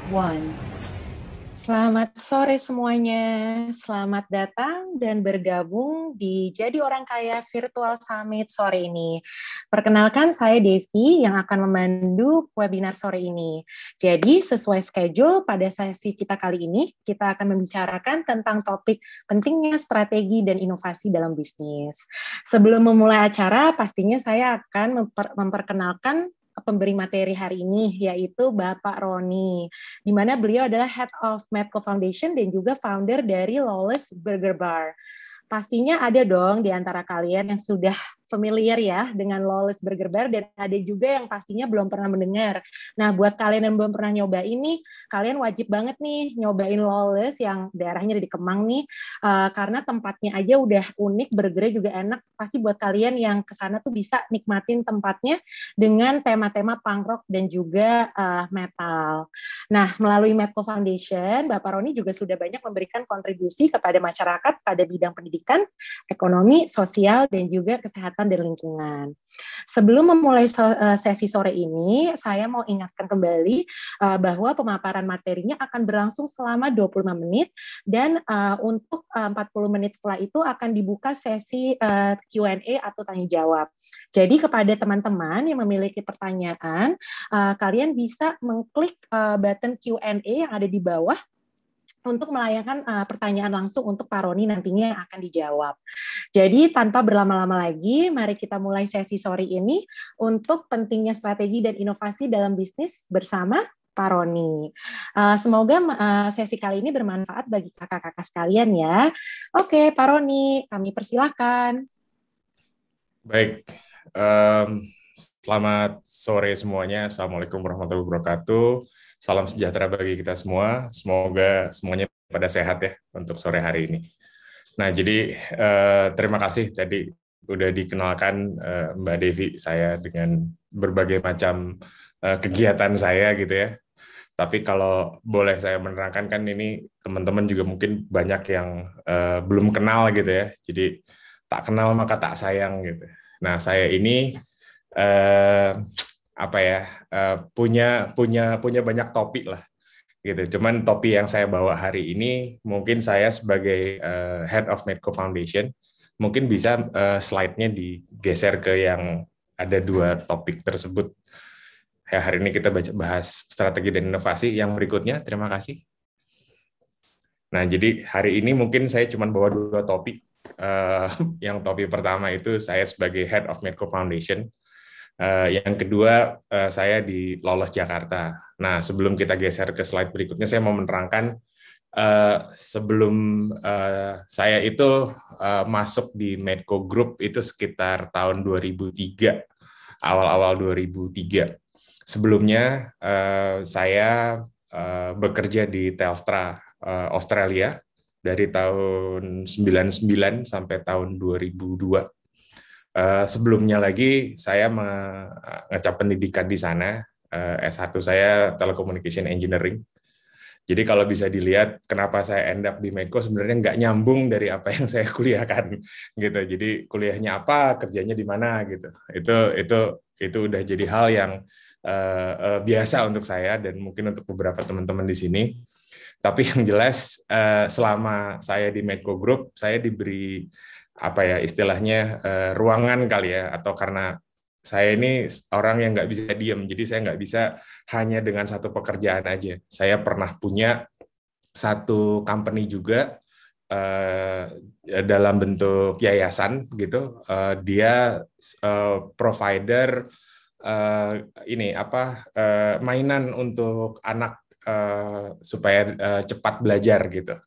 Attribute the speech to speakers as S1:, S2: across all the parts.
S1: One. Selamat sore semuanya. Selamat datang dan bergabung di Jadi Orang Kaya Virtual Summit sore ini. Perkenalkan, saya Devi yang akan memandu webinar sore ini. Jadi, sesuai schedule, pada sesi kita kali ini, kita akan membicarakan tentang topik pentingnya strategi dan inovasi dalam bisnis. Sebelum memulai acara, pastinya saya akan memperkenalkan pemberi materi hari ini, yaitu Bapak Roni, di mana beliau adalah Head of Medco Foundation dan juga founder dari Lawless Burger Bar. Pastinya ada dong di antara kalian yang sudah familiar ya dengan Lawless Burger Bar, dan ada juga yang pastinya belum pernah mendengar. Nah, buat kalian yang belum pernah nyoba ini, kalian wajib banget nih nyobain Lawless yang daerahnya di Kemang nih, karena tempatnya aja udah unik, burgernya juga enak. Pasti buat kalian yang kesana tuh bisa nikmatin tempatnya dengan tema-tema punk rock dan juga metal. Nah, melalui Medco Foundation, Bapak Roni juga sudah banyak memberikan kontribusi kepada masyarakat pada bidang pendidikan, ekonomi, sosial, dan juga kesehatan dan lingkungan. Sebelum memulai sesi sore ini, saya mau ingatkan kembali bahwa pemaparan materinya akan berlangsung selama 25 menit, dan untuk 40 menit setelah itu akan dibuka sesi Q&A atau tanya jawab. Jadi kepada teman-teman yang memiliki pertanyaan, kalian bisa mengklik button Q&A yang ada di bawah untuk melayangkan pertanyaan langsung untuk Pak Roni nantinya yang akan dijawab. Jadi tanpa berlama-lama lagi, mari kita mulai sesi sore ini untuk pentingnya strategi dan inovasi dalam bisnis bersama Pak Roni. Semoga sesi kali ini bermanfaat bagi kakak-kakak sekalian ya. Oke, Pak Roni, kami persilahkan.
S2: Baik, selamat sore semuanya. Assalamualaikum warahmatullahi wabarakatuh. Salam sejahtera bagi kita semua. Semoga semuanya pada sehat ya untuk sore hari ini. Nah, jadi terima kasih tadi udah dikenalkan Mbak Devi saya dengan berbagai macam kegiatan saya gitu ya. Tapi kalau boleh saya menerangkan, kan ini teman-teman juga mungkin banyak yang belum kenal gitu ya. Jadi tak kenal maka tak sayang gitu. Nah, saya ini punya banyak topik lah gitu. Cuman topik yang saya bawa hari ini, mungkin saya sebagai Head of Medco Foundation mungkin bisa slide-nya digeser ke yang ada dua topik tersebut. Ya, hari ini kita bahas strategi dan inovasi. Yang berikutnya, terima kasih. Nah, jadi hari ini mungkin saya cuma bawa dua topik. Yang topik pertama itu saya sebagai Head of Medco Foundation. Yang kedua, saya di Lawless Jakarta. Nah, sebelum kita geser ke slide berikutnya, saya mau menerangkan sebelum saya itu masuk di Medco Group itu sekitar tahun 2003, awal-awal 2003. Sebelumnya saya bekerja di Telstra Australia dari tahun 99 sampai tahun 2002. Sebelumnya lagi saya mengecap pendidikan di sana, S1 saya Telecommunication Engineering. Jadi kalau bisa dilihat kenapa saya end up di Medco, sebenarnya nggak nyambung dari apa yang saya kuliahkan gitu. Jadi kuliahnya apa, kerjanya di mana gitu. Itu udah jadi hal yang biasa untuk saya dan mungkin untuk beberapa teman-teman di sini. Tapi yang jelas selama saya di Medco Group, saya diberi istilahnya ruangan kali ya, atau karena saya ini orang yang nggak bisa diem, jadi saya nggak bisa hanya dengan satu pekerjaan aja. Saya pernah punya satu company juga dalam bentuk yayasan gitu. Dia provider mainan untuk anak supaya cepat belajar gitu.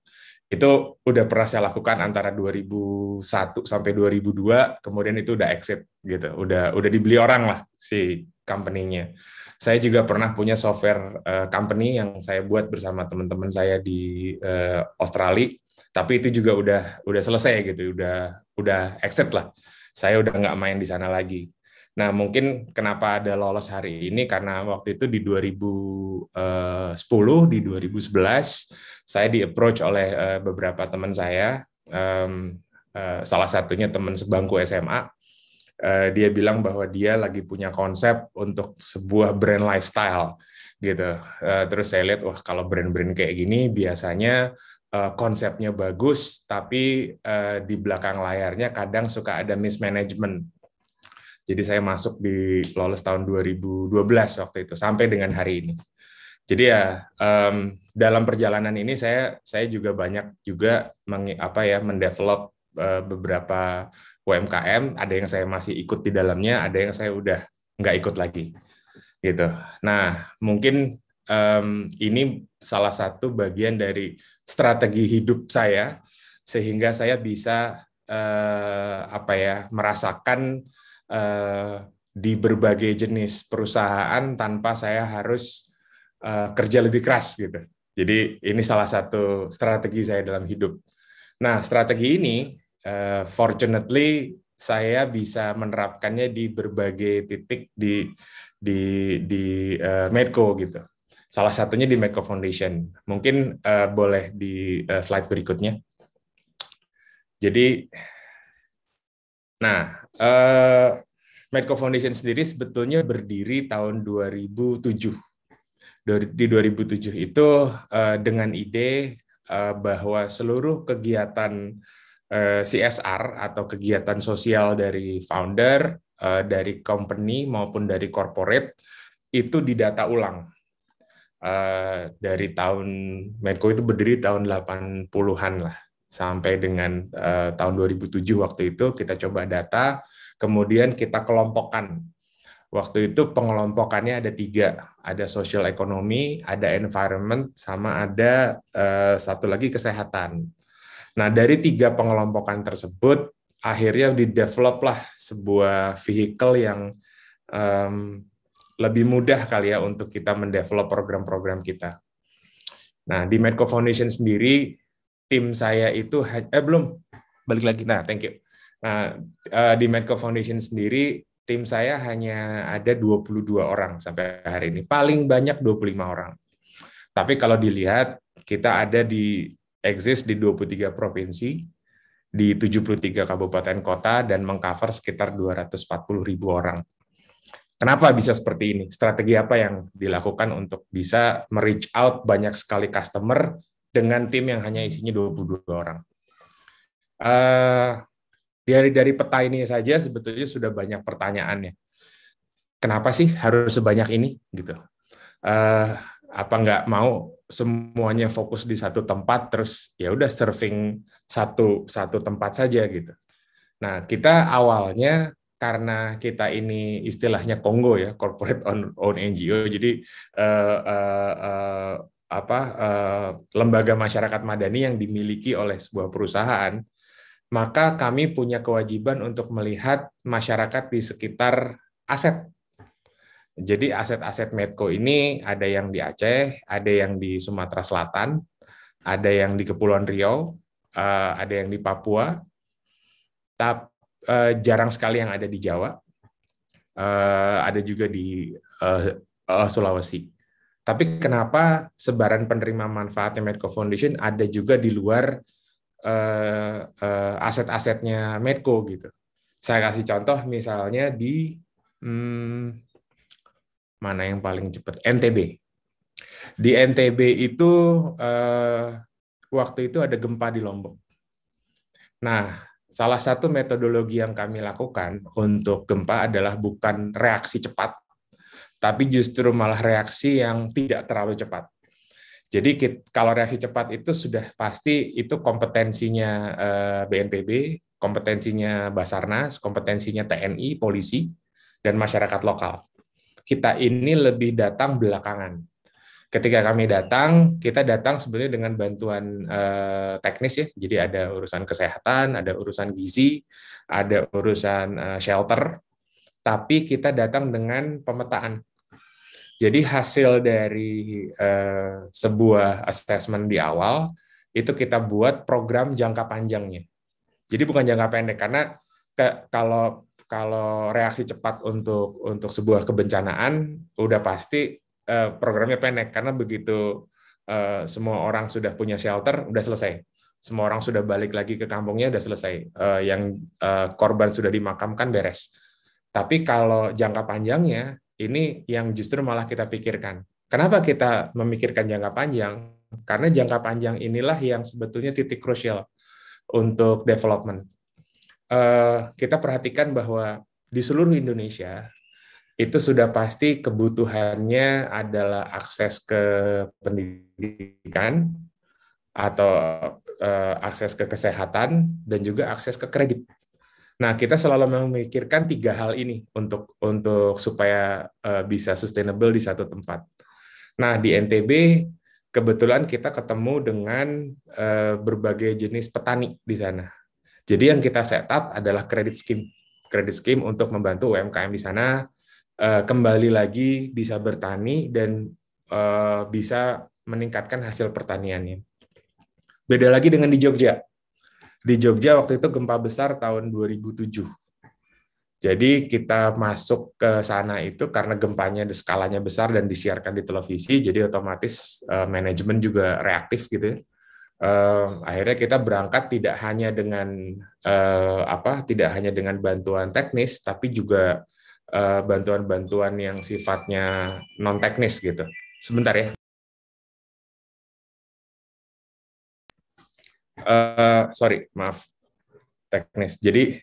S2: Itu udah pernah saya lakukan antara 2001 sampai 2002, kemudian itu udah exit gitu. Udah dibeli orang lah si company-nya. Saya juga pernah punya software company yang saya buat bersama teman-teman saya di Australia, tapi itu juga udah selesai gitu, udah exit lah. Saya udah nggak main di sana lagi. Nah, mungkin kenapa ada Lawless hari ini, karena waktu itu di 2010, di 2011, saya di-approach oleh beberapa teman saya, salah satunya teman sebangku SMA, Dia bilang bahwa dia lagi punya konsep untuk sebuah brand lifestyle gitu. Terus saya lihat, wah kalau brand-brand kayak gini biasanya konsepnya bagus, tapi di belakang layarnya kadang suka ada mismanagement. Jadi saya masuk di lolos tahun 2012 waktu itu sampai dengan hari ini. Jadi ya dalam perjalanan ini saya juga banyak juga mendevelop beberapa UMKM. Ada yang saya masih ikut di dalamnya, ada yang saya udah nggak ikut lagi gitu. Nah mungkin ini salah satu bagian dari strategi hidup saya sehingga saya bisa merasakan di berbagai jenis perusahaan tanpa saya harus kerja lebih keras gitu. Jadi ini salah satu strategi saya dalam hidup. Nah, strategi ini fortunately saya bisa menerapkannya di berbagai titik di Medco gitu. Salah satunya di Medco Foundation. Mungkin boleh di slide berikutnya. Jadi, nah, Medco Foundation sendiri sebetulnya berdiri tahun 2007. Di 2007 itu dengan ide bahwa seluruh kegiatan CSR atau kegiatan sosial dari founder, dari company maupun dari corporate itu didata ulang. Dari tahun Medco itu berdiri tahun 80-an lah sampai dengan tahun 2007 waktu itu kita coba data, kemudian kita kelompokkan. Waktu itu pengelompokannya ada 3, ada social ekonomi, ada environment, sama ada satu lagi kesehatan. Nah dari 3 pengelompokan tersebut, akhirnya di-develop lah sebuah vehicle yang lebih mudah kali ya untuk kita mendevelop program-program kita. Nah di Medco Foundation sendiri, tim saya itu belum balik lagi. Nah thank you. Nah di Medco Foundation sendiri tim saya hanya ada 22 orang sampai hari ini. Paling banyak 25 orang. Tapi kalau dilihat, kita ada exist di 23 provinsi, di 73 kabupaten kota, dan mengcover sekitar 240.000 orang. Kenapa bisa seperti ini? Strategi apa yang dilakukan untuk bisa me-reach out banyak sekali customer dengan tim yang hanya isinya 22 orang? Dari peta ini saja sebetulnya sudah banyak pertanyaannya. Kenapa sih harus sebanyak ini gitu? Apa nggak mau semuanya fokus di satu tempat terus ya udah serving satu tempat saja gitu. Nah kita awalnya karena kita ini istilahnya Kongo ya, corporate own NGO, jadi lembaga masyarakat madani yang dimiliki oleh sebuah perusahaan, maka kami punya kewajiban untuk melihat masyarakat di sekitar aset. Jadi aset-aset Medco ini ada yang di Aceh, ada yang di Sumatera Selatan, ada yang di Kepulauan Riau, ada yang di Papua, tapi jarang sekali yang ada di Jawa, ada juga di Sulawesi. Tapi kenapa sebaran penerima manfaatnya Medco Foundation ada juga di luar aset-asetnya Medco gitu. Saya kasih contoh misalnya di mana yang paling cepat? NTB. Di NTB itu waktu itu ada gempa di Lombok. Nah, salah satu metodologi yang kami lakukan untuk gempa adalah bukan reaksi cepat, tapi justru malah reaksi yang tidak terlalu cepat. Jadi kalau reaksi cepat itu sudah pasti itu kompetensinya BNPB, kompetensinya Basarnas, kompetensinya TNI, polisi, dan masyarakat lokal. Kita ini lebih datang belakangan. Ketika kami datang, kita datang sebenarnya dengan bantuan teknis ya. Jadi ada urusan kesehatan, ada urusan gizi, ada urusan shelter, tapi kita datang dengan pemetaan. Jadi hasil dari sebuah assessment di awal, itu kita buat program jangka panjangnya. Jadi bukan jangka pendek, karena kalau reaksi cepat untuk sebuah kebencanaan, udah pasti programnya pendek, karena begitu semua orang sudah punya shelter, udah selesai. Semua orang sudah balik lagi ke kampungnya, udah selesai. Yang korban sudah dimakamkan, beres. Tapi kalau jangka panjangnya, ini yang justru malah kita pikirkan. Kenapa kita memikirkan jangka panjang? Karena jangka panjang inilah yang sebetulnya titik krusial untuk development. Kita perhatikan bahwa di seluruh Indonesia, itu sudah pasti kebutuhannya adalah akses ke pendidikan, atau akses ke kesehatan, dan juga akses ke kredit. Nah, kita selalu memikirkan tiga hal ini untuk supaya bisa sustainable di satu tempat. Nah, di NTB kebetulan kita ketemu dengan berbagai jenis petani di sana. Jadi yang kita setup adalah kredit scheme untuk membantu UMKM di sana kembali lagi bisa bertani dan bisa meningkatkan hasil pertaniannya. Beda lagi dengan di Jogja. Di Jogja waktu itu gempa besar tahun 2007. Jadi kita masuk ke sana itu karena gempanya skalanya besar dan disiarkan di televisi, jadi otomatis manajemen juga reaktif gitu. Akhirnya kita berangkat tidak hanya dengan bantuan teknis, tapi juga bantuan-bantuan yang sifatnya non teknis gitu. Sebentar ya. Sorry, maaf, teknis. Jadi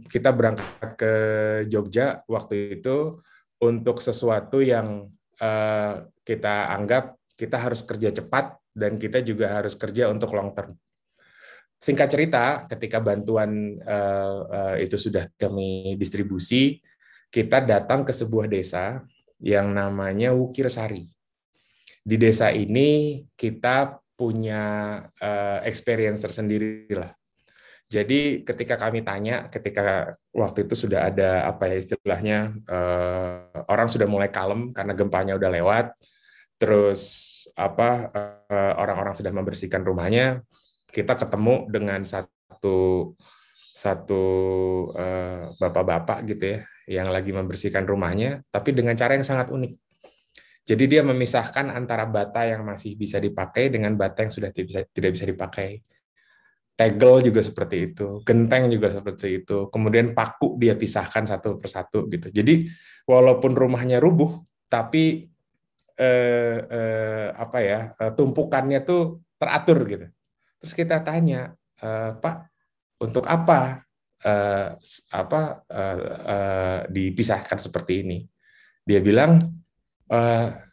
S2: kita berangkat ke Jogja waktu itu untuk sesuatu yang kita anggap kita harus kerja cepat dan kita juga harus kerja untuk long term. Singkat cerita, ketika bantuan itu sudah kami distribusi, kita datang ke sebuah desa yang namanya Wukirsari. Di desa ini kita punya experience tersendiri lah. Jadi ketika kami tanya, ketika waktu itu sudah ada apa ya istilahnya, orang sudah mulai kalem karena gempanya udah lewat, terus orang-orang sudah membersihkan rumahnya, kita ketemu dengan satu bapak-bapak gitu ya, yang lagi membersihkan rumahnya, tapi dengan cara yang sangat unik. Jadi dia memisahkan antara bata yang masih bisa dipakai dengan bata yang sudah tidak bisa dipakai. Tegel juga seperti itu, genteng juga seperti itu. Kemudian paku dia pisahkan satu persatu gitu. Jadi walaupun rumahnya rubuh, tapi tumpukannya tuh teratur gitu. Terus kita tanya, Pak, untuk apa dipisahkan seperti ini? Dia bilang,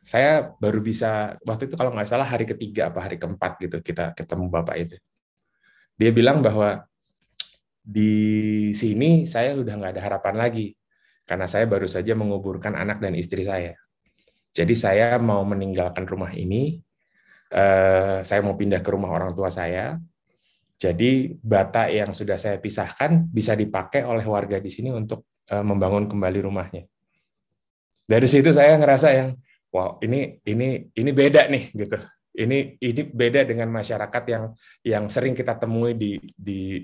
S2: saya baru bisa waktu itu kalau nggak salah hari ketiga apa hari keempat gitu kita ketemu bapak itu. Dia bilang bahwa di sini saya udah nggak ada harapan lagi karena saya baru saja menguburkan anak dan istri saya. Jadi saya mau meninggalkan rumah ini, saya mau pindah ke rumah orang tua saya. Jadi bata yang sudah saya pisahkan bisa dipakai oleh warga di sini untuk membangun kembali rumahnya. Dari situ saya ngerasa yang, wow, ini beda nih gitu. Ini beda dengan masyarakat yang sering kita temui di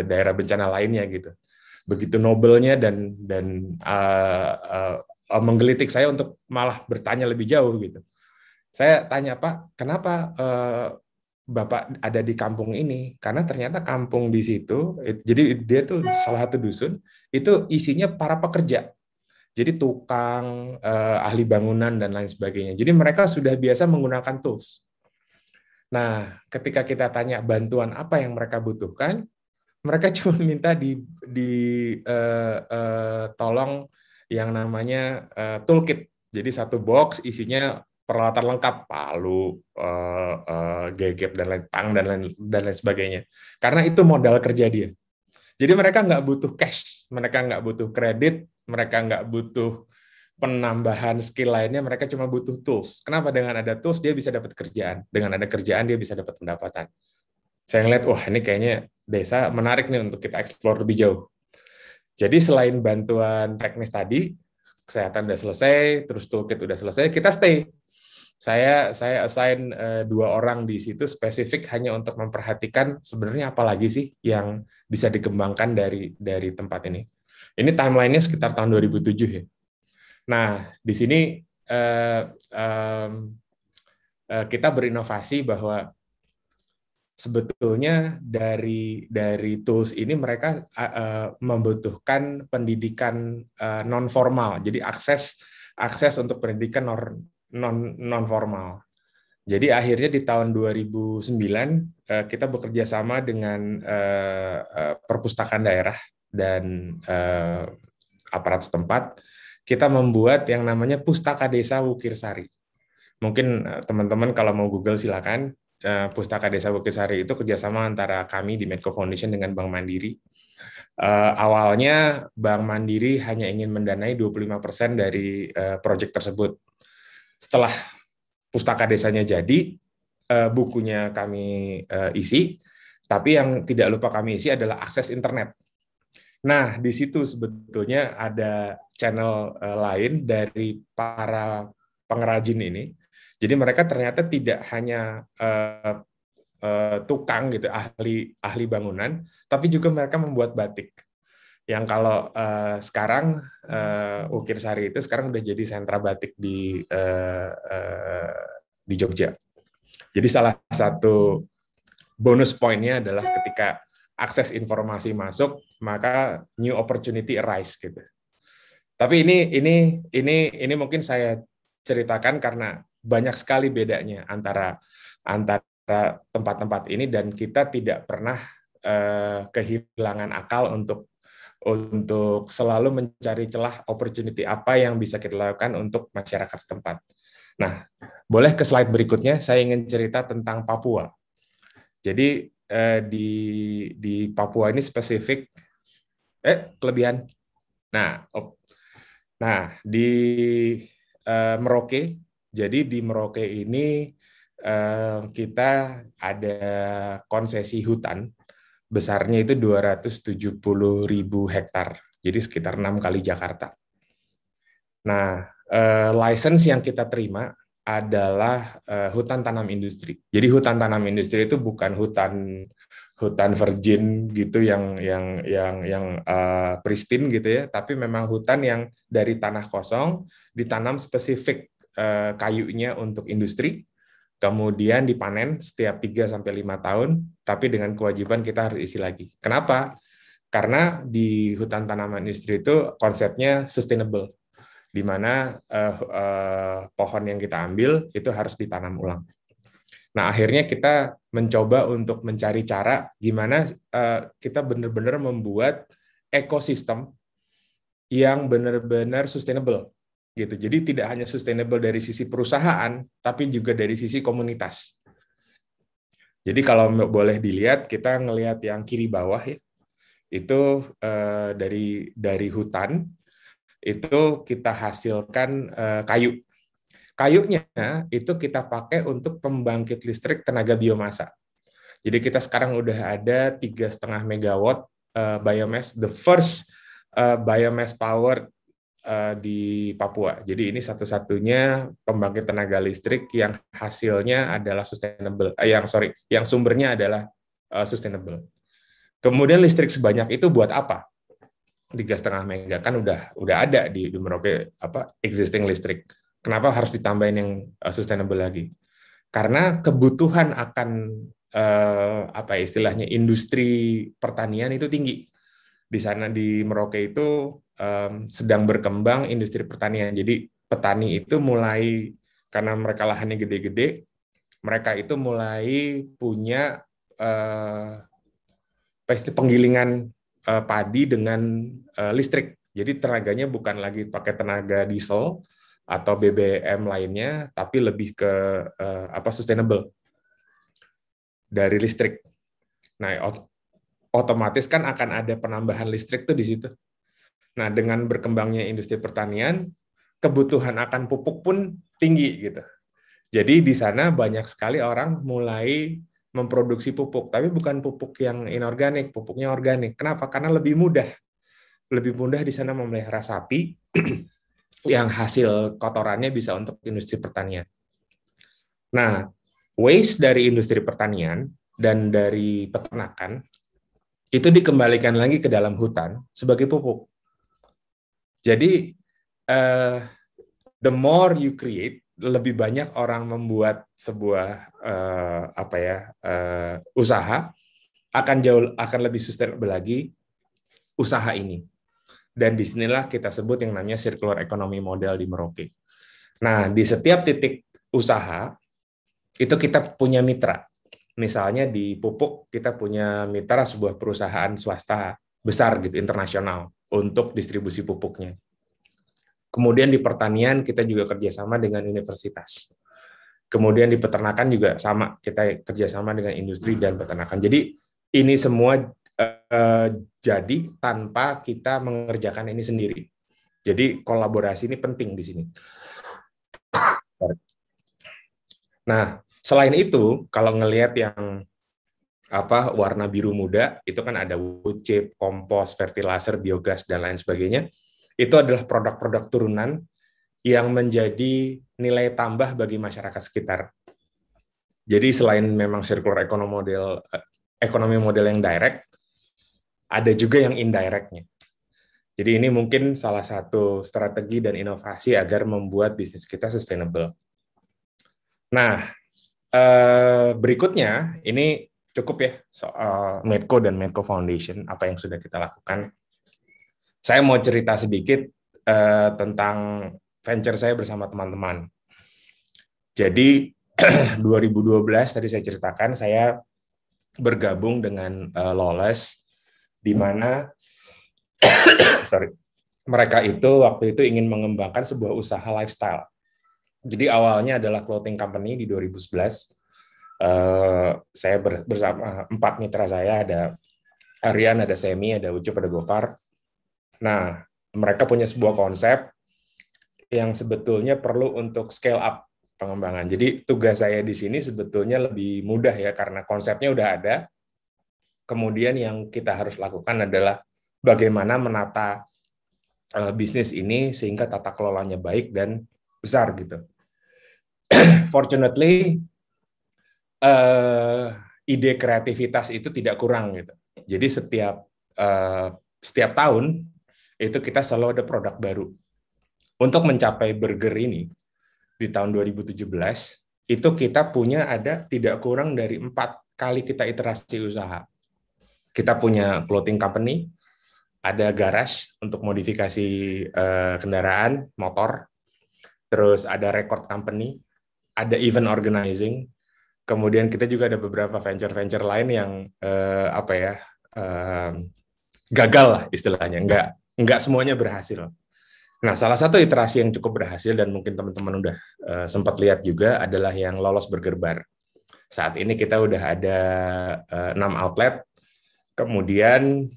S2: daerah bencana lainnya gitu. Begitu nobelnya dan menggelitik saya untuk malah bertanya lebih jauh gitu. Saya tanya, Pak, kenapa Bapak ada di kampung ini? Karena ternyata kampung di situ, jadi dia tuh salah satu dusun, itu isinya para pekerja. Jadi tukang, ahli bangunan, dan lain sebagainya. Jadi mereka sudah biasa menggunakan tools. Nah, ketika kita tanya bantuan apa yang mereka butuhkan, mereka cuma minta tolong yang namanya toolkit. Jadi satu box isinya peralatan lengkap, palu, gegep, dan lain tang dan lain sebagainya. Karena itu modal kerja dia. Jadi mereka nggak butuh cash, mereka nggak butuh kredit, mereka nggak butuh penambahan skill lainnya, mereka cuma butuh tools. Kenapa? Dengan ada tools dia bisa dapat kerjaan, dengan ada kerjaan dia bisa dapat pendapatan. Saya ngeliat, wah ini kayaknya desa menarik nih untuk kita eksplor lebih jauh. Jadi selain bantuan teknis tadi, kesehatan udah selesai, terus toolkit udah selesai, kita stay. Saya assign 2 orang di situ spesifik hanya untuk memperhatikan sebenarnya apa lagi sih yang bisa dikembangkan dari tempat ini. Ini timeline-nya sekitar tahun 2007 ya. Nah, di sini kita berinovasi bahwa sebetulnya dari tools ini mereka membutuhkan pendidikan non formal, jadi akses untuk pendidikan non formal. Jadi akhirnya di tahun 2009 kita bekerja sama dengan perpustakaan daerah dan aparat setempat, kita membuat yang namanya Pustaka Desa Wukirsari. Mungkin teman-teman kalau mau Google silakan. Pustaka Desa Wukirsari itu kerjasama antara kami di Medco Foundation dengan Bank Mandiri. Awalnya Bank Mandiri hanya ingin mendanai 25% dari proyek tersebut. Setelah pustaka desanya jadi, bukunya kami isi, tapi yang tidak lupa kami isi adalah akses internet. Nah, di situ sebetulnya ada channel lain dari para pengrajin ini. Jadi mereka ternyata tidak hanya tukang gitu, ahli bangunan, tapi juga mereka membuat batik. Yang kalau sekarang Wukirsari itu sekarang udah jadi sentra batik di Jogja. Jadi salah satu bonus poinnya adalah ketika akses informasi masuk, maka new opportunity arise gitu. Tapi ini mungkin saya ceritakan karena banyak sekali bedanya antara tempat-tempat ini, dan kita tidak pernah kehilangan akal untuk selalu mencari celah opportunity apa yang bisa kita lakukan untuk masyarakat setempat. Nah, boleh ke slide berikutnya, saya ingin cerita tentang Papua. Jadi di Papua ini spesifik kelebihan. Nah, di Merauke. Jadi di Merauke ini kita ada konsesi hutan besarnya itu 270.000 hektar. Jadi sekitar 6 kali Jakarta. Nah, license yang kita terima adalah hutan tanam industri. Jadi hutan tanam industri itu bukan hutan virgin gitu yang pristine gitu ya, tapi memang hutan yang dari tanah kosong ditanam spesifik kayunya untuk industri, kemudian dipanen setiap 3-5 tahun, tapi dengan kewajiban kita harus isi lagi. Kenapa? Karena di hutan tanaman industri itu konsepnya sustainable, di mana pohon yang kita ambil itu harus ditanam ulang. Nah, akhirnya kita mencoba untuk mencari cara gimana kita benar-benar membuat ekosistem yang benar-benar sustainable gitu. Jadi tidak hanya sustainable dari sisi perusahaan, tapi juga dari sisi komunitas. Jadi kalau boleh dilihat, kita ngelihat yang kiri bawah ya, itu dari hutan itu kita hasilkan kayu. Kayunya itu kita pakai untuk pembangkit listrik tenaga biomasa. Jadi kita sekarang udah ada 3,5 megawatt biomass, the first biomass power di Papua. Jadi ini satu-satunya pembangkit tenaga listrik yang hasilnya adalah sustainable, yang sumbernya adalah sustainable. Kemudian listrik sebanyak itu buat apa? 3,5 mega kan udah ada di Merauke existing listrik. Kenapa harus ditambahin yang sustainable lagi? Karena kebutuhan akan istilahnya industri pertanian itu tinggi. Di sana di Merauke itu sedang berkembang industri pertanian. Jadi petani itu mulai, karena mereka lahannya gede-gede, mereka itu mulai punya penggilingan padi dengan listrik. Jadi tenaganya bukan lagi pakai tenaga diesel atau BBM lainnya, tapi lebih ke sustainable dari listrik. Nah, otomatis kan akan ada penambahan listrik tuh di situ. Nah, dengan berkembangnya industri pertanian, kebutuhan akan pupuk pun tinggi gitu. Jadi di sana banyak sekali orang mulai memproduksi pupuk, tapi bukan pupuk yang inorganik, pupuknya organik. Kenapa? Karena lebih mudah. Lebih mudah di sana memelihara sapi yang hasil kotorannya bisa untuk industri pertanian. Nah, waste dari industri pertanian dan dari peternakan itu dikembalikan lagi ke dalam hutan sebagai pupuk. Jadi, the more you create, lebih banyak orang membuat sebuah usaha, akan lebih sustainable lagi usaha ini. Dan disinilah kita sebut yang namanya circular economy model di Merauke. Nah, di setiap titik usaha itu kita punya mitra. Misalnya di pupuk kita punya mitra sebuah perusahaan swasta besar gitu, internasional untuk distribusi pupuknya. Kemudian di pertanian kita juga kerjasama dengan universitas. Kemudian di peternakan juga sama, kita kerjasama dengan industri dan peternakan. Jadi ini semua jadi tanpa kita mengerjakan ini sendiri. Jadi kolaborasi ini penting di sini. Nah, selain itu, kalau ngelihat yang warna biru muda, itu kan ada wood chip, kompos, fertilizer, biogas, dan lain sebagainya. Itu adalah produk-produk turunan yang menjadi nilai tambah bagi masyarakat sekitar. Jadi selain memang circular economy model yang direct, ada juga yang indirectnya. Jadi ini mungkin salah satu strategi dan inovasi agar membuat bisnis kita sustainable. Nah, berikutnya ini cukup ya soal Medco dan Medco Foundation, apa yang sudah kita lakukan. Saya mau cerita sedikit tentang venture saya bersama teman-teman. Jadi 2012 tadi saya ceritakan, saya bergabung dengan Lawless, di mana mereka itu waktu itu ingin mengembangkan sebuah usaha lifestyle. Jadi awalnya adalah clothing company di 2011. Saya bersama 4 mitra saya, ada Aryan, ada Semi, ada Ucup, ada Gofar. Nah, mereka punya sebuah konsep yang sebetulnya perlu untuk scale up pengembangan. Jadi tugas saya di sini sebetulnya lebih mudah ya, karena konsepnya udah ada. Kemudian yang kita harus lakukan adalah bagaimana menata bisnis ini sehingga tata kelolanya baik dan besar gitu. Fortunately, ide kreativitas itu tidak kurang gitu. Jadi setiap tahun itu kita selalu ada produk baru. Untuk mencapai burger ini di tahun 2017 itu kita punya ada tidak kurang dari 4 kali kita iterasi usaha. Kita punya clothing company, ada garage untuk modifikasi kendaraan, motor, terus ada record company, ada event organizing, kemudian kita juga ada beberapa venture-venture lain yang gagal lah istilahnya, nggak semuanya berhasil. Nah, salah satu iterasi yang cukup berhasil dan mungkin teman-teman udah sempat lihat juga adalah yang Lolos Burger Bar. Saat ini kita udah ada 6 outlet. Kemudian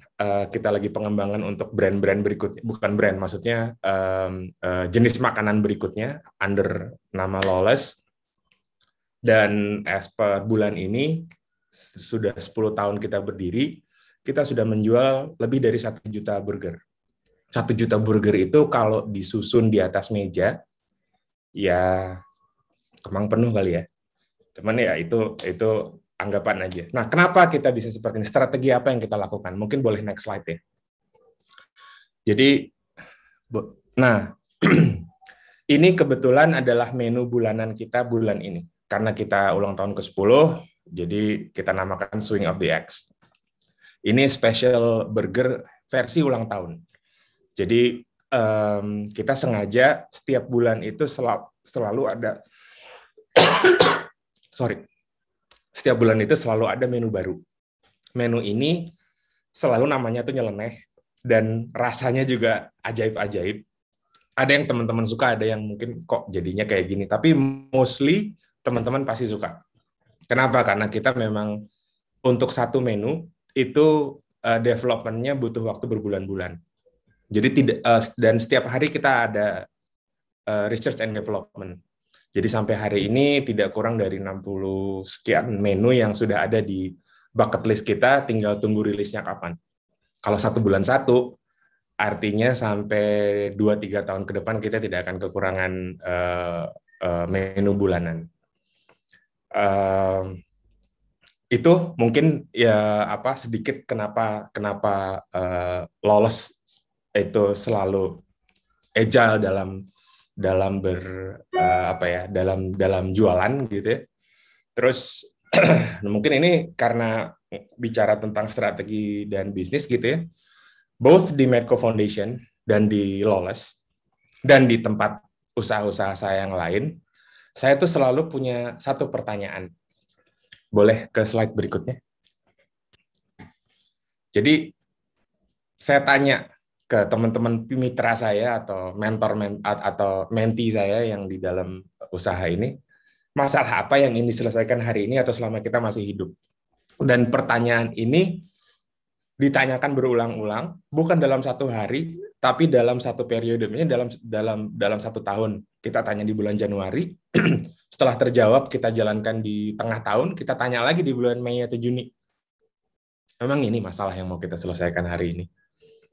S2: kita lagi pengembangan untuk brand-brand berikutnya, bukan brand, maksudnya jenis makanan berikutnya under nama Lawless. Dan as per bulan ini, sudah 10 tahun kita berdiri, kita sudah menjual lebih dari 1 juta burger. 1 juta burger itu kalau disusun di atas meja, ya kemang penuh kali ya. Cuman ya itu anggapan aja. Nah, kenapa kita bisa seperti ini? Strategi apa yang kita lakukan? Mungkin boleh next slide ya. Jadi, nah, ini kebetulan adalah menu bulanan kita bulan ini. Karena kita ulang tahun ke-10, jadi kita namakan Swing of the X. Ini special burger versi ulang tahun. Jadi, kita sengaja setiap bulan itu selalu ada setiap bulan itu selalu ada menu baru. Menu ini selalu namanya tuh nyeleneh dan rasanya juga ajaib-ajaib. Ada yang teman-teman suka, ada yang mungkin kok jadinya kayak gini, tapi mostly teman-teman pasti suka. Kenapa? Karena kita memang untuk satu menu itu development-nya butuh waktu berbulan-bulan. Jadi dan setiap hari kita ada research and development. Jadi sampai hari ini tidak kurang dari 60 sekian menu yang sudah ada di bucket list kita, tinggal tunggu rilisnya kapan. Kalau 1 bulan 1, artinya sampai 2-3 tahun ke depan kita tidak akan kekurangan menu bulanan. Itu mungkin ya sedikit kenapa Lawless itu selalu agile dalam dalam dalam jualan gitu ya. Terus mungkin ini karena bicara tentang strategi dan bisnis gitu ya. Both di Medco Foundation dan di Lawless dan di tempat usaha-usaha saya yang lain, saya tuh selalu punya satu pertanyaan. Boleh ke slide berikutnya? Jadi saya tanya ke teman-teman mitra saya atau atau menti saya yang di dalam usaha ini, masalah apa yang ingin diselesaikan hari ini atau selama kita masih hidup. Dan pertanyaan ini ditanyakan berulang-ulang, bukan dalam satu hari, tapi dalam satu periode, misalnya dalam 1 tahun. Kita tanya di bulan Januari, setelah terjawab kita jalankan di tengah tahun, kita tanya lagi di bulan Mei atau Juni. Memang ini masalah yang mau kita selesaikan hari ini.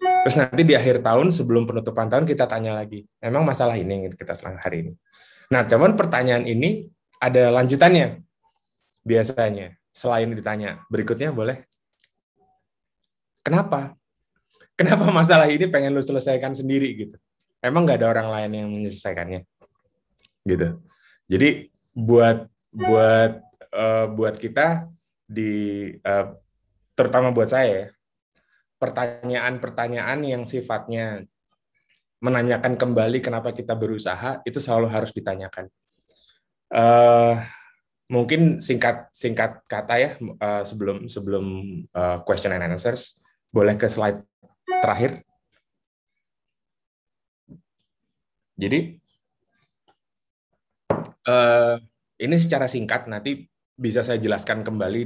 S2: Terus nanti di akhir tahun, sebelum penutupan tahun, kita tanya lagi, memang masalah ini yang kita selesaikan hari ini. Nah, cuman pertanyaan ini ada lanjutannya, biasanya, selain ditanya. Berikutnya boleh? Kenapa? Kenapa masalah ini pengen lu selesaikan sendiri gitu? Emang nggak ada orang lain yang menyelesaikannya, gitu. Jadi buat kita terutama buat saya, pertanyaan-pertanyaan yang sifatnya menanyakan kembali kenapa kita berusaha itu selalu harus ditanyakan. Mungkin singkat kata ya, sebelum question and answers. Boleh ke slide terakhir. Jadi ini secara singkat, nanti bisa saya jelaskan kembali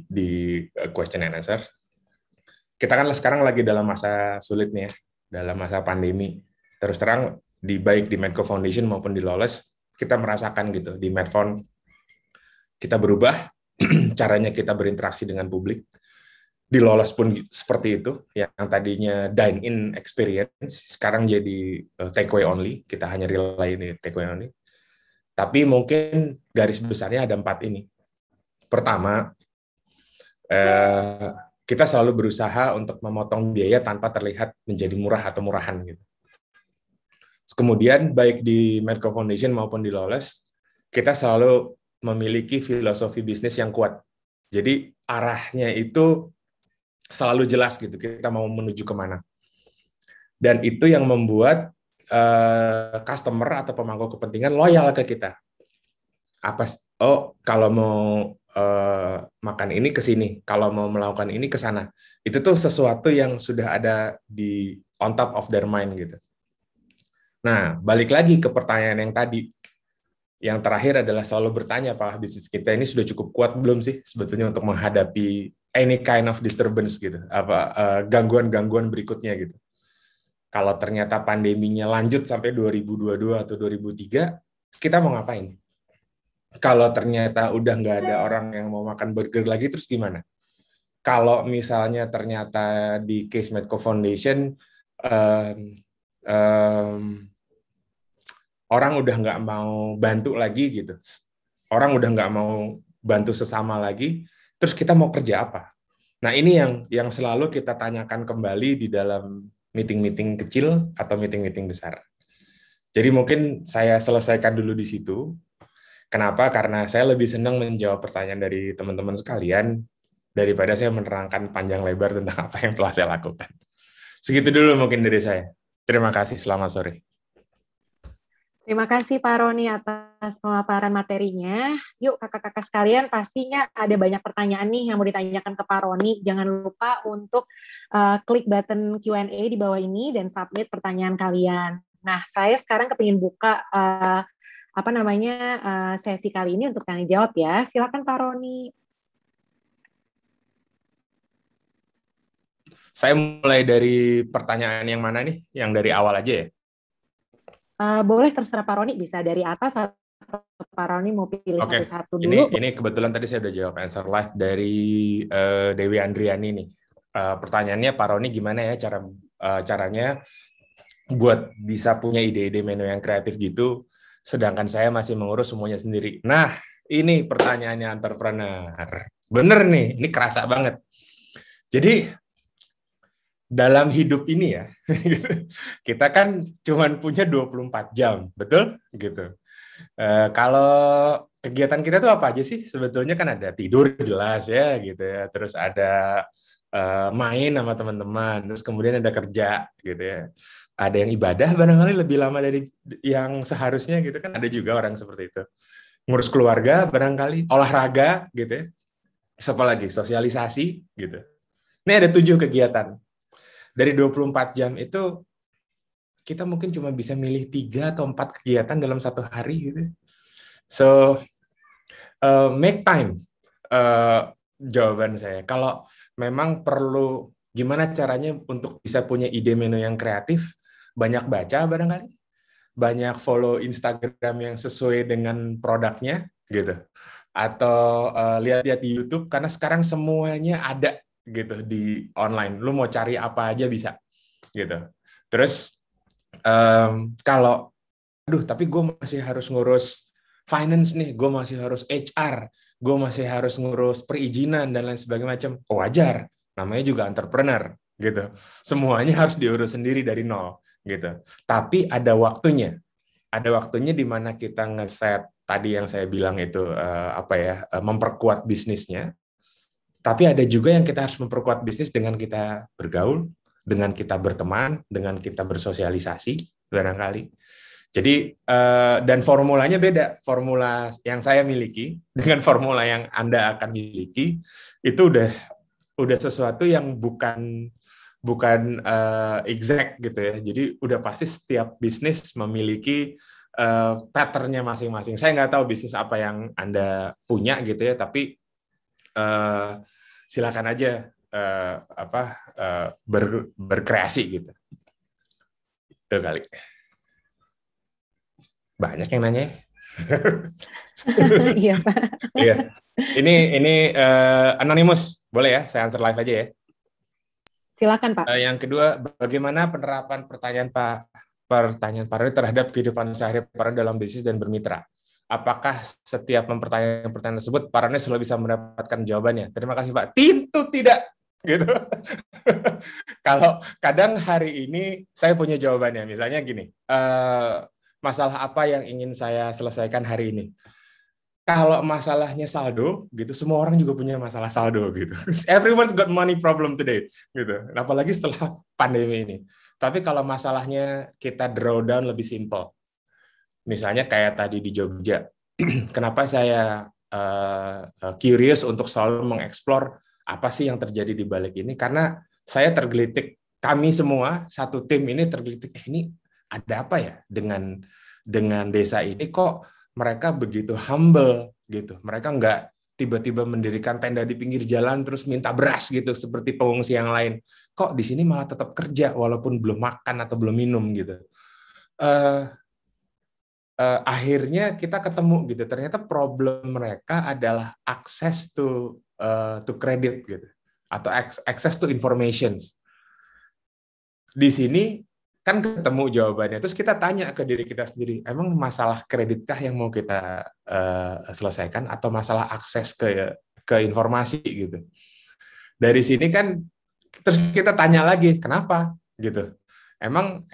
S2: di question and answer. Kita kan sekarang lagi dalam masa sulit nih ya, dalam masa pandemi. Terus terang baik di Medco Foundation maupun di Lawless, kita merasakan gitu di Medfund kita berubah caranya kita berinteraksi dengan publik. Di Lawless pun seperti itu, yang tadinya dine-in experience, sekarang jadi takeaway only, kita hanya rely ini takeaway only. Tapi mungkin garis besarnya ada 4 ini. Pertama, kita selalu berusaha untuk memotong biaya tanpa terlihat menjadi murah atau murahan. Gitu. Kemudian, baik di Medco Foundation maupun di Lawless, kita selalu memiliki filosofi bisnis yang kuat. Jadi, arahnya itu selalu jelas gitu, kita mau menuju kemana. Dan itu yang membuat customer atau pemangku kepentingan loyal ke kita. Kalau mau makan ini ke sini, kalau mau melakukan ini ke sana. Itu tuh sesuatu yang sudah ada di on top of their mind gitu. Nah, balik lagi ke pertanyaan yang tadi. Yang terakhir adalah selalu bertanya, apakah bisnis kita ini sudah cukup kuat belum sih sebetulnya untuk menghadapi any kind of disturbance gitu, gangguan-gangguan berikutnya gitu. Kalau ternyata pandeminya lanjut sampai 2022 atau 2003, kita mau ngapain? Kalau ternyata udah nggak ada orang yang mau makan burger lagi, terus gimana? Kalau misalnya ternyata di case Medco Foundation, orang udah nggak mau bantu lagi gitu, orang udah nggak mau bantu sesama lagi, terus kita mau kerja apa? Nah, ini yang selalu kita tanyakan kembali di dalam meeting-meeting kecil atau meeting-meeting besar. Jadi mungkin saya selesaikan dulu di situ. Kenapa? Karena saya lebih senang menjawab pertanyaan dari teman-teman sekalian daripada saya menerangkan panjang lebar tentang apa yang telah saya lakukan. Segitu dulu mungkin dari saya. Terima kasih, selamat sore.
S1: Terima kasih Pak Roni atas pemaparan materinya. Yuk kakak-kakak sekalian, pastinya ada banyak pertanyaan nih yang mau ditanyakan ke Pak Roni. Jangan lupa untuk klik button Q&A di bawah ini dan submit pertanyaan kalian. Nah, saya sekarang kepingin buka sesi kali ini untuk tanya jawab ya. Silakan Pak Roni.
S2: Saya mulai dari pertanyaan yang mana nih? Yang dari awal aja ya?
S1: Boleh, terserah Pak Roni, bisa dari atas atau Pak Roni mau pilih satu-satu dulu.
S2: Ini kebetulan tadi saya udah jawab answer live dari Dewi Andriani nih. Pertanyaannya Pak Roni gimana ya caranya buat bisa punya ide-ide menu yang kreatif gitu, sedangkan saya masih mengurus semuanya sendiri. Nah, ini pertanyaannya entrepreneur. Bener nih, ini kerasa banget. Jadi dalam hidup ini ya, kita kan cuman punya 24 jam, betul? Gitu. Kalau kegiatan kita tuh apa aja sih? Sebetulnya kan ada tidur jelas ya gitu ya, terus ada main sama teman-teman, terus kemudian ada kerja gitu ya. Ada yang ibadah barangkali lebih lama dari yang seharusnya gitu kan, ada juga orang seperti itu. Ngurus keluarga barangkali, olahraga gitu ya. Apa lagi? Sosialisasi gitu. Ini ada 7 kegiatan. Dari 24 jam itu kita mungkin cuma bisa milih 3 atau 4 kegiatan dalam satu hari gitu. So, make time. Jawaban saya. Kalau memang perlu gimana caranya untuk bisa punya ide menu yang kreatif, banyak baca barangkali, banyak follow Instagram yang sesuai dengan produknya gitu. Atau lihat-lihat di YouTube karena sekarang semuanya ada gitu di online. Lu mau cari apa aja bisa gitu. Terus kalau aduh tapi gue masih harus ngurus finance nih, gue masih harus HR, gue masih harus ngurus perizinan dan lain sebagainya macam. Oh, wajar, namanya juga entrepreneur gitu. Semuanya harus diurus sendiri dari nol gitu. Tapi ada waktunya di mana kita ngeset tadi yang saya bilang itu memperkuat bisnisnya. Tapi ada juga yang kita harus memperkuat bisnis dengan kita bergaul, dengan kita berteman, dengan kita bersosialisasi barangkali. Jadi dan formulanya beda. Formula yang saya miliki dengan formula yang Anda akan miliki itu udah sesuatu yang bukan exact gitu ya. Jadi udah pasti setiap bisnis memiliki pattern-nya masing-masing. Saya nggak tahu bisnis apa yang Anda punya gitu ya, tapi silakan aja berkreasi gitu. Itu kali. Banyak yang nanya.
S1: Iya, Pak.
S2: Iya. Ini anonymous, boleh ya? Saya answer live aja ya.
S1: Silakan, Pak.
S2: Yang kedua, bagaimana penerapan pertanyaan Pak Roni terhadap kehidupan sehari-hari Pak Roni dalam bisnis dan bermitra? Apakah setiap mempertanyakan pertanyaan tersebut Pak Roni selalu bisa mendapatkan jawabannya? Terima kasih Pak. Tentu tidak. Gitu. Kalau kadang hari ini saya punya jawabannya. Misalnya gini, masalah apa yang ingin saya selesaikan hari ini? Kalau masalahnya saldo, gitu, semua orang juga punya masalah saldo, gitu. Everyone's got money problem today, gitu. Apalagi setelah pandemi ini. Tapi kalau masalahnya kita draw down lebih simple. Misalnya kayak tadi di Jogja, kenapa saya curious untuk selalu mengeksplor apa sih yang terjadi di balik ini? Karena saya tergelitik, kami semua satu tim ini tergelitik, ini ada apa ya dengan desa ini kok mereka begitu humble gitu. Mereka nggak tiba-tiba mendirikan tenda di pinggir jalan terus minta beras gitu seperti pengungsi yang lain. Kok di sini malah tetap kerja walaupun belum makan atau belum minum gitu. Akhirnya kita ketemu gitu. Ternyata problem mereka adalah access to credit gitu atau access to information. Di sini kan ketemu jawabannya. Terus kita tanya ke diri kita sendiri, emang masalah kreditkah yang mau kita selesaikan atau masalah akses ke informasi gitu. Dari sini kan terus kita tanya lagi, kenapa gitu. Emang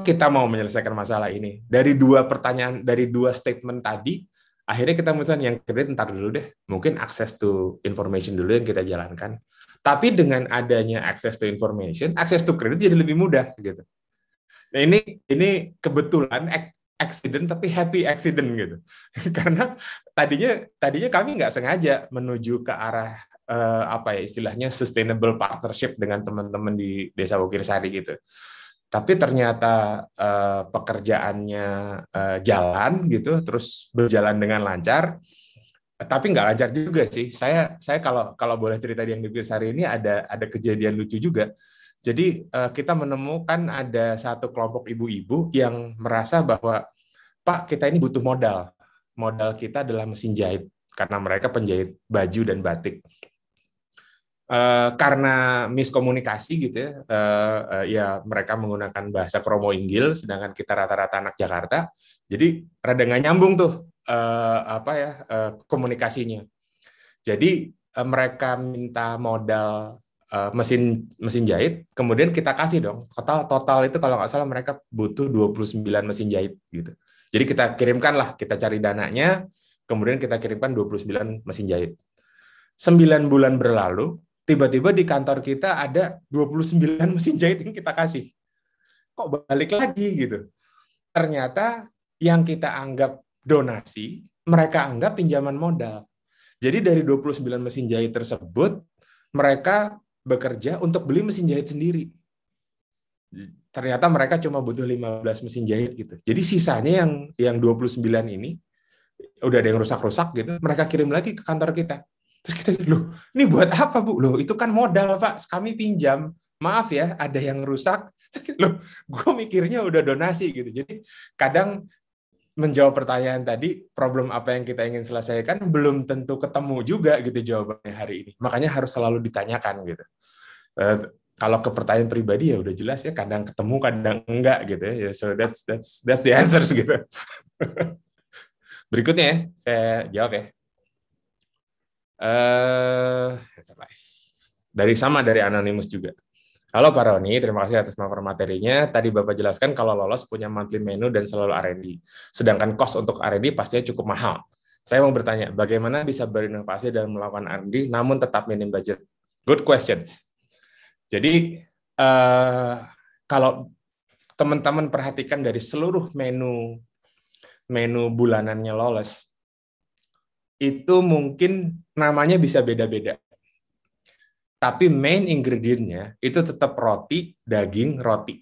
S2: kita mau menyelesaikan masalah ini? Dari dua pertanyaan, dari dua statement tadi, akhirnya kita memutuskan yang kredit ntar dulu deh. Mungkin access to information dulu yang kita jalankan. Tapi dengan adanya access to information, access to credit jadi lebih mudah gitu. Nah, ini kebetulan accident tapi happy accident gitu. Karena tadinya kami nggak sengaja menuju ke arah istilahnya sustainable partnership dengan teman-teman di Desa Wukirsari gitu. Tapi ternyata pekerjaannya jalan gitu, terus berjalan dengan lancar. Tapi nggak lancar juga sih. Saya kalau boleh cerita di yang di Wukirsari ini ada kejadian lucu juga. Jadi kita menemukan ada satu kelompok ibu-ibu yang merasa bahwa Pak, kita ini butuh modal. Modal kita adalah mesin jahit karena mereka penjahit baju dan batik. Karena miskomunikasi gitu ya, ya mereka menggunakan bahasa Kromo Inggil, sedangkan kita rata-rata anak Jakarta, jadi rada nggak nyambung tuh komunikasinya. Jadi mereka minta modal mesin mesin jahit, kemudian kita kasih dong. Total itu kalau nggak salah mereka butuh 29 mesin jahit gitu. Jadi kita kirimkan lah, kita cari dananya, kemudian kita kirimkan 29 mesin jahit. 9 bulan berlalu, tiba-tiba di kantor kita ada 29 mesin jahit yang kita kasih. Kok balik lagi gitu? Ternyata yang kita anggap donasi, mereka anggap pinjaman modal. Jadi dari 29 mesin jahit tersebut, mereka bekerja untuk beli mesin jahit sendiri. Ternyata mereka cuma butuh 15 mesin jahit gitu. Jadi sisanya yang 29 ini udah ada yang rusak-rusak gitu, mereka kirim lagi ke kantor kita. Terus kita, loh, ini buat apa, Bu? Loh, itu kan modal, Pak. Kami pinjam. Maaf ya, ada yang rusak. Loh, gue mikirnya udah donasi gitu. Jadi kadang menjawab pertanyaan tadi, problem apa yang kita ingin selesaikan belum tentu ketemu juga gitu jawabannya hari ini. Makanya harus selalu ditanyakan gitu. Kalau ke pertanyaan pribadi ya udah jelas ya, kadang ketemu, kadang enggak gitu ya. So that's the answers gitu. Berikutnya ya, saya jawab ya. Dari Anonymous juga. Halo Pak Roni, terima kasih atas materinya. Tadi Bapak jelaskan kalau lolos punya monthly menu dan selalu R&D. Sedangkan cost untuk R&D pastinya cukup mahal. Saya mau bertanya, bagaimana bisa berinovasi dan melakukan R&D namun tetap minim budget? Good questions. Jadi, kalau teman-teman perhatikan dari seluruh menu bulanannya lolos, itu mungkin namanya bisa beda-beda. Tapi main ingredient-nya itu tetap roti, daging, roti.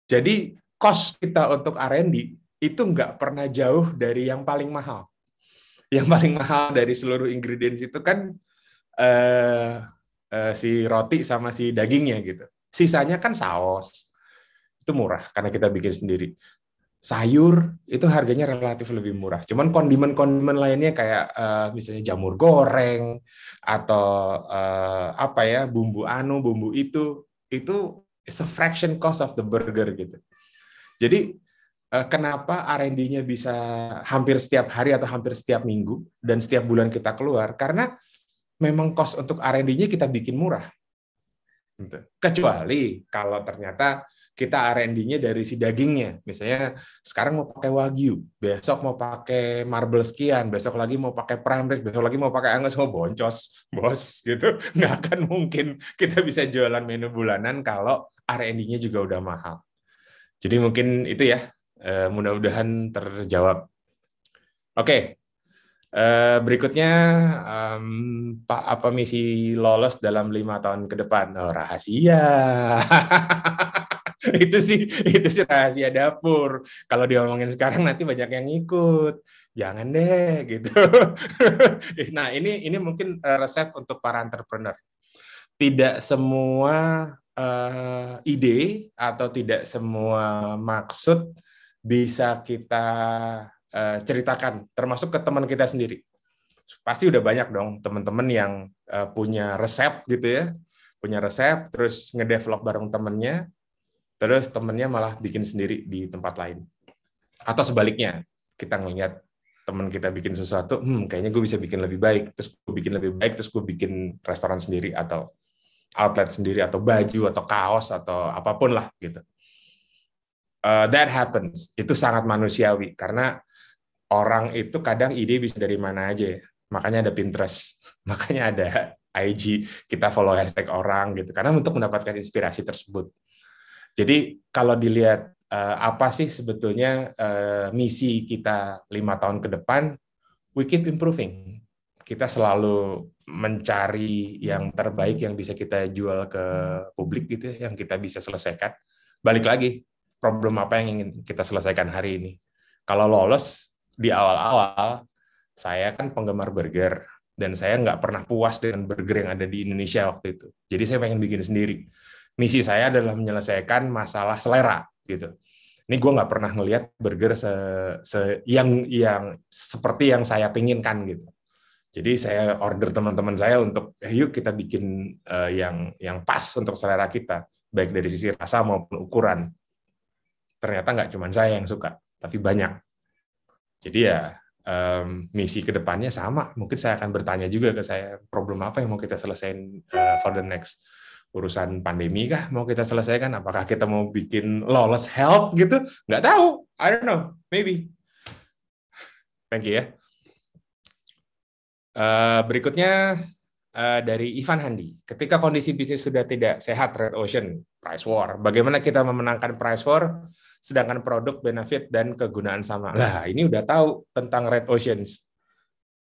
S2: Jadi cost kita untuk R&D itu nggak pernah jauh dari yang paling mahal. Yang paling mahal dari seluruh ingredients itu kan si roti sama si dagingnya gitu. Sisanya kan saus. Itu murah karena kita bikin sendiri. Sayur itu harganya relatif lebih murah. Cuman kondimen-kondimen lainnya kayak misalnya jamur goreng atau bumbu itu it's a fraction cost of the burger gitu. Jadi kenapa R&D-nya bisa hampir setiap hari atau hampir setiap minggu dan setiap bulan kita keluar? Karena memang cost untuk R&D-nya kita bikin murah. Gitu. Kecuali kalau ternyata kita R&D-nya dari si dagingnya. Misalnya sekarang mau pakai Wagyu, besok mau pakai marble sekian, besok lagi mau pakai prime rib, besok lagi mau pakai Angus, mau boncos, bos, gitu. Nggak akan mungkin kita bisa jualan menu bulanan kalau R&D-nya juga udah mahal. Jadi mungkin itu ya, mudah-mudahan terjawab. Oke. Berikutnya, Pak, apa misi lolos dalam 5 tahun ke depan? Oh, rahasia. itu sih rahasia dapur. Kalau diomongin sekarang nanti banyak yang ngikut. Jangan deh gitu. Nah, ini mungkin resep untuk para entrepreneur. Tidak semua ide atau tidak semua maksud bisa kita ceritakan, termasuk ke teman kita sendiri. Pasti udah banyak dong teman-teman yang punya resep gitu ya, punya resep, terus ngedevelop bareng temennya, terus temennya malah bikin sendiri di tempat lain. Atau sebaliknya, kita ngelihat teman kita bikin sesuatu, kayaknya gue bisa bikin lebih baik, terus gue bikin lebih baik, terus gue bikin restoran sendiri, atau outlet sendiri, atau baju, atau kaos, atau apapun lah gitu. That happens. Itu sangat manusiawi, karena orang itu kadang ide bisa dari mana aja. Makanya ada Pinterest, makanya ada IG, kita follow hashtag orang gitu, karena untuk mendapatkan inspirasi tersebut. Jadi kalau dilihat apa sih sebetulnya misi kita 5 tahun ke depan, we keep improving. Kita selalu mencari yang terbaik yang bisa kita jual ke publik gitu, yang kita bisa selesaikan. Balik lagi, problem apa yang ingin kita selesaikan hari ini. Kalau lolos di awal-awal, saya kan penggemar burger, dan saya nggak pernah puas dengan burger yang ada di Indonesia waktu itu. Jadi saya pengen bikin sendiri. Misi saya adalah menyelesaikan masalah selera gitu. Ini gue nggak pernah ngelihat burger yang seperti yang saya pinginkan gitu. Jadi saya order teman-teman saya untuk, yuk kita bikin yang pas untuk selera kita, baik dari sisi rasa maupun ukuran. Ternyata nggak cuma saya yang suka, tapi banyak. Jadi ya misi ke depannya sama. Mungkin saya akan bertanya juga ke saya, problem apa yang mau kita selesaiin for the next urusan pandemi kah mau kita selesaikan? Apakah kita mau bikin lawless health gitu? Nggak tahu. I don't know. Maybe. Thank you ya. Berikutnya dari Ivan Handi. Ketika kondisi bisnis sudah tidak sehat, red ocean, price war. Bagaimana kita memenangkan price war, sedangkan produk, benefit, dan kegunaan sama? Lah, ini udah tahu tentang red oceans.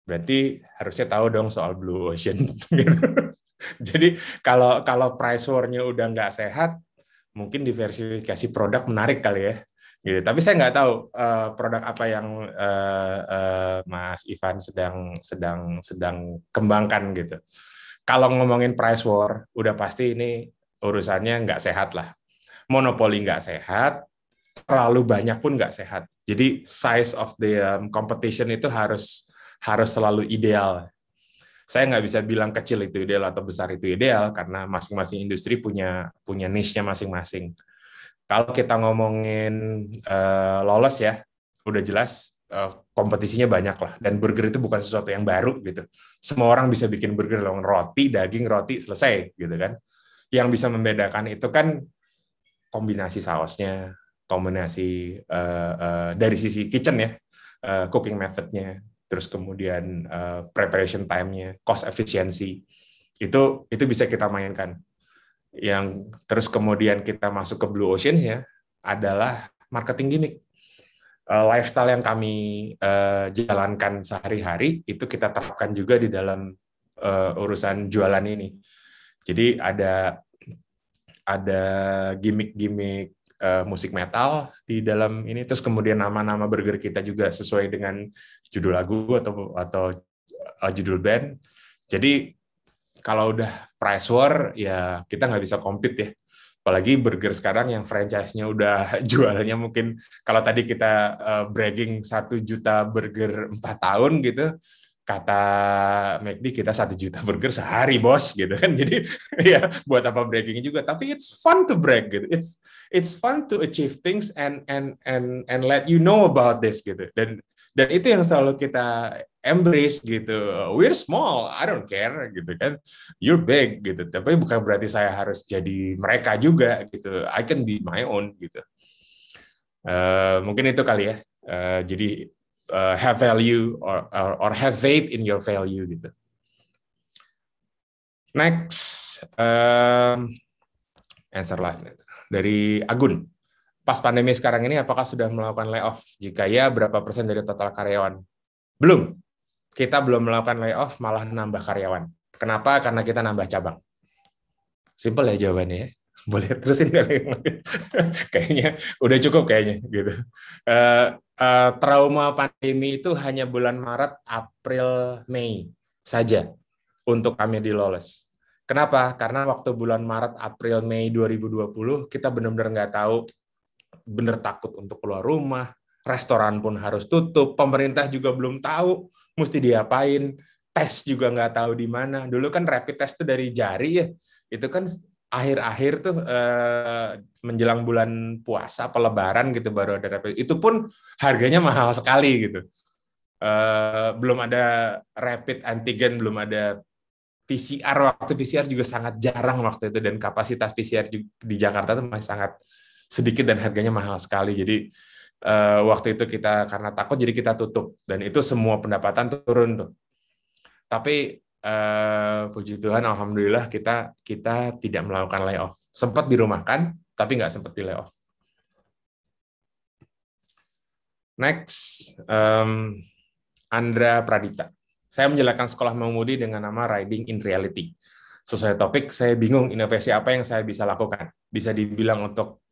S2: Berarti harusnya tahu dong soal blue ocean. Jadi kalau price war-nya udah nggak sehat, mungkin diversifikasi produk menarik kali ya. Gitu. Tapi saya nggak tahu produk apa yang Mas Ivan sedang kembangkan gitu. Kalau ngomongin price war, udah pasti ini urusannya nggak sehat lah. Monopoli nggak sehat, terlalu banyak pun nggak sehat. Jadi size of the competition itu harus selalu ideal. Saya nggak bisa bilang kecil itu ideal atau besar itu ideal karena masing-masing industri punya niche-nya masing-masing. Kalau kita ngomongin lolos ya, udah jelas kompetisinya banyak lah. Dan burger itu bukan sesuatu yang baru gitu. Semua orang bisa bikin burger dengan roti, daging, roti, selesai gitu kan. Yang bisa membedakan itu kan kombinasi sausnya, kombinasi dari sisi kitchen ya, cooking method-nya, terus kemudian preparation time-nya, cost efficiency, itu bisa kita mainkan. Yang terus kemudian kita masuk ke blue ocean ya adalah marketing gimmick. Lifestyle yang kami jalankan sehari-hari itu kita terapkan juga di dalam urusan jualan ini. Jadi ada gimmick-gimmick musik metal di dalam ini, terus kemudian nama-nama burger kita juga sesuai dengan judul lagu atau judul band. Jadi kalau udah price war ya kita nggak bisa compete ya. Apalagi burger sekarang yang franchise-nya udah jualnya mungkin kalau tadi kita bragging 1 juta burger 4 tahun gitu, kata McD kita 1 juta burger sehari bos gitu kan. Jadi ya buat apa bragging juga, tapi it's fun to brag gitu. It's fun to achieve things and let you know about this gitu. Dan itu yang selalu kita embrace gitu. We're small, I don't care gitu kan. You're big gitu. Tapi bukan berarti saya harus jadi mereka juga gitu. I can be my own gitu. Mungkin itu kali ya. Jadi have value or have faith in your value gitu. Next, answer lah dari Agun. Pas pandemi sekarang ini, apakah sudah melakukan layoff? Jika ya, berapa persen dari total karyawan? Belum. Kita belum melakukan layoff, malah nambah karyawan. Kenapa? Karena kita nambah cabang. Simple ya jawabannya ya. Boleh terusin kali. Kayaknya udah cukup kayaknya gitu. Trauma pandemi itu hanya bulan Maret, April, Mei saja untuk kami di Lawless. Kenapa? Karena waktu bulan Maret, April, Mei 2020 kita benar-benar nggak tahu, bener takut untuk keluar rumah, restoran pun harus tutup, pemerintah juga belum tahu mesti diapain, tes juga nggak tahu di mana. Dulu kan rapid test itu dari jari ya, itu kan akhir-akhir tuh menjelang bulan puasa, Lebaran gitu baru ada rapid. Itu pun harganya mahal sekali gitu. Belum ada rapid antigen, belum ada PCR. Waktu PCR juga sangat jarang waktu itu, dan kapasitas PCR di Jakarta itu masih sangat sedikit dan harganya mahal sekali. Jadi waktu itu kita karena takut jadi kita tutup, dan itu semua pendapatan turun tuh. Tapi puji Tuhan, alhamdulillah kita tidak melakukan layoff. Sempat dirumahkan, tapi nggak sempat di layoff. Next, Andra Pradita. Saya menjalankan sekolah mengemudi dengan nama Riding in Reality. Sesuai topik, saya bingung inovasi apa yang saya bisa lakukan. Bisa dibilang untuk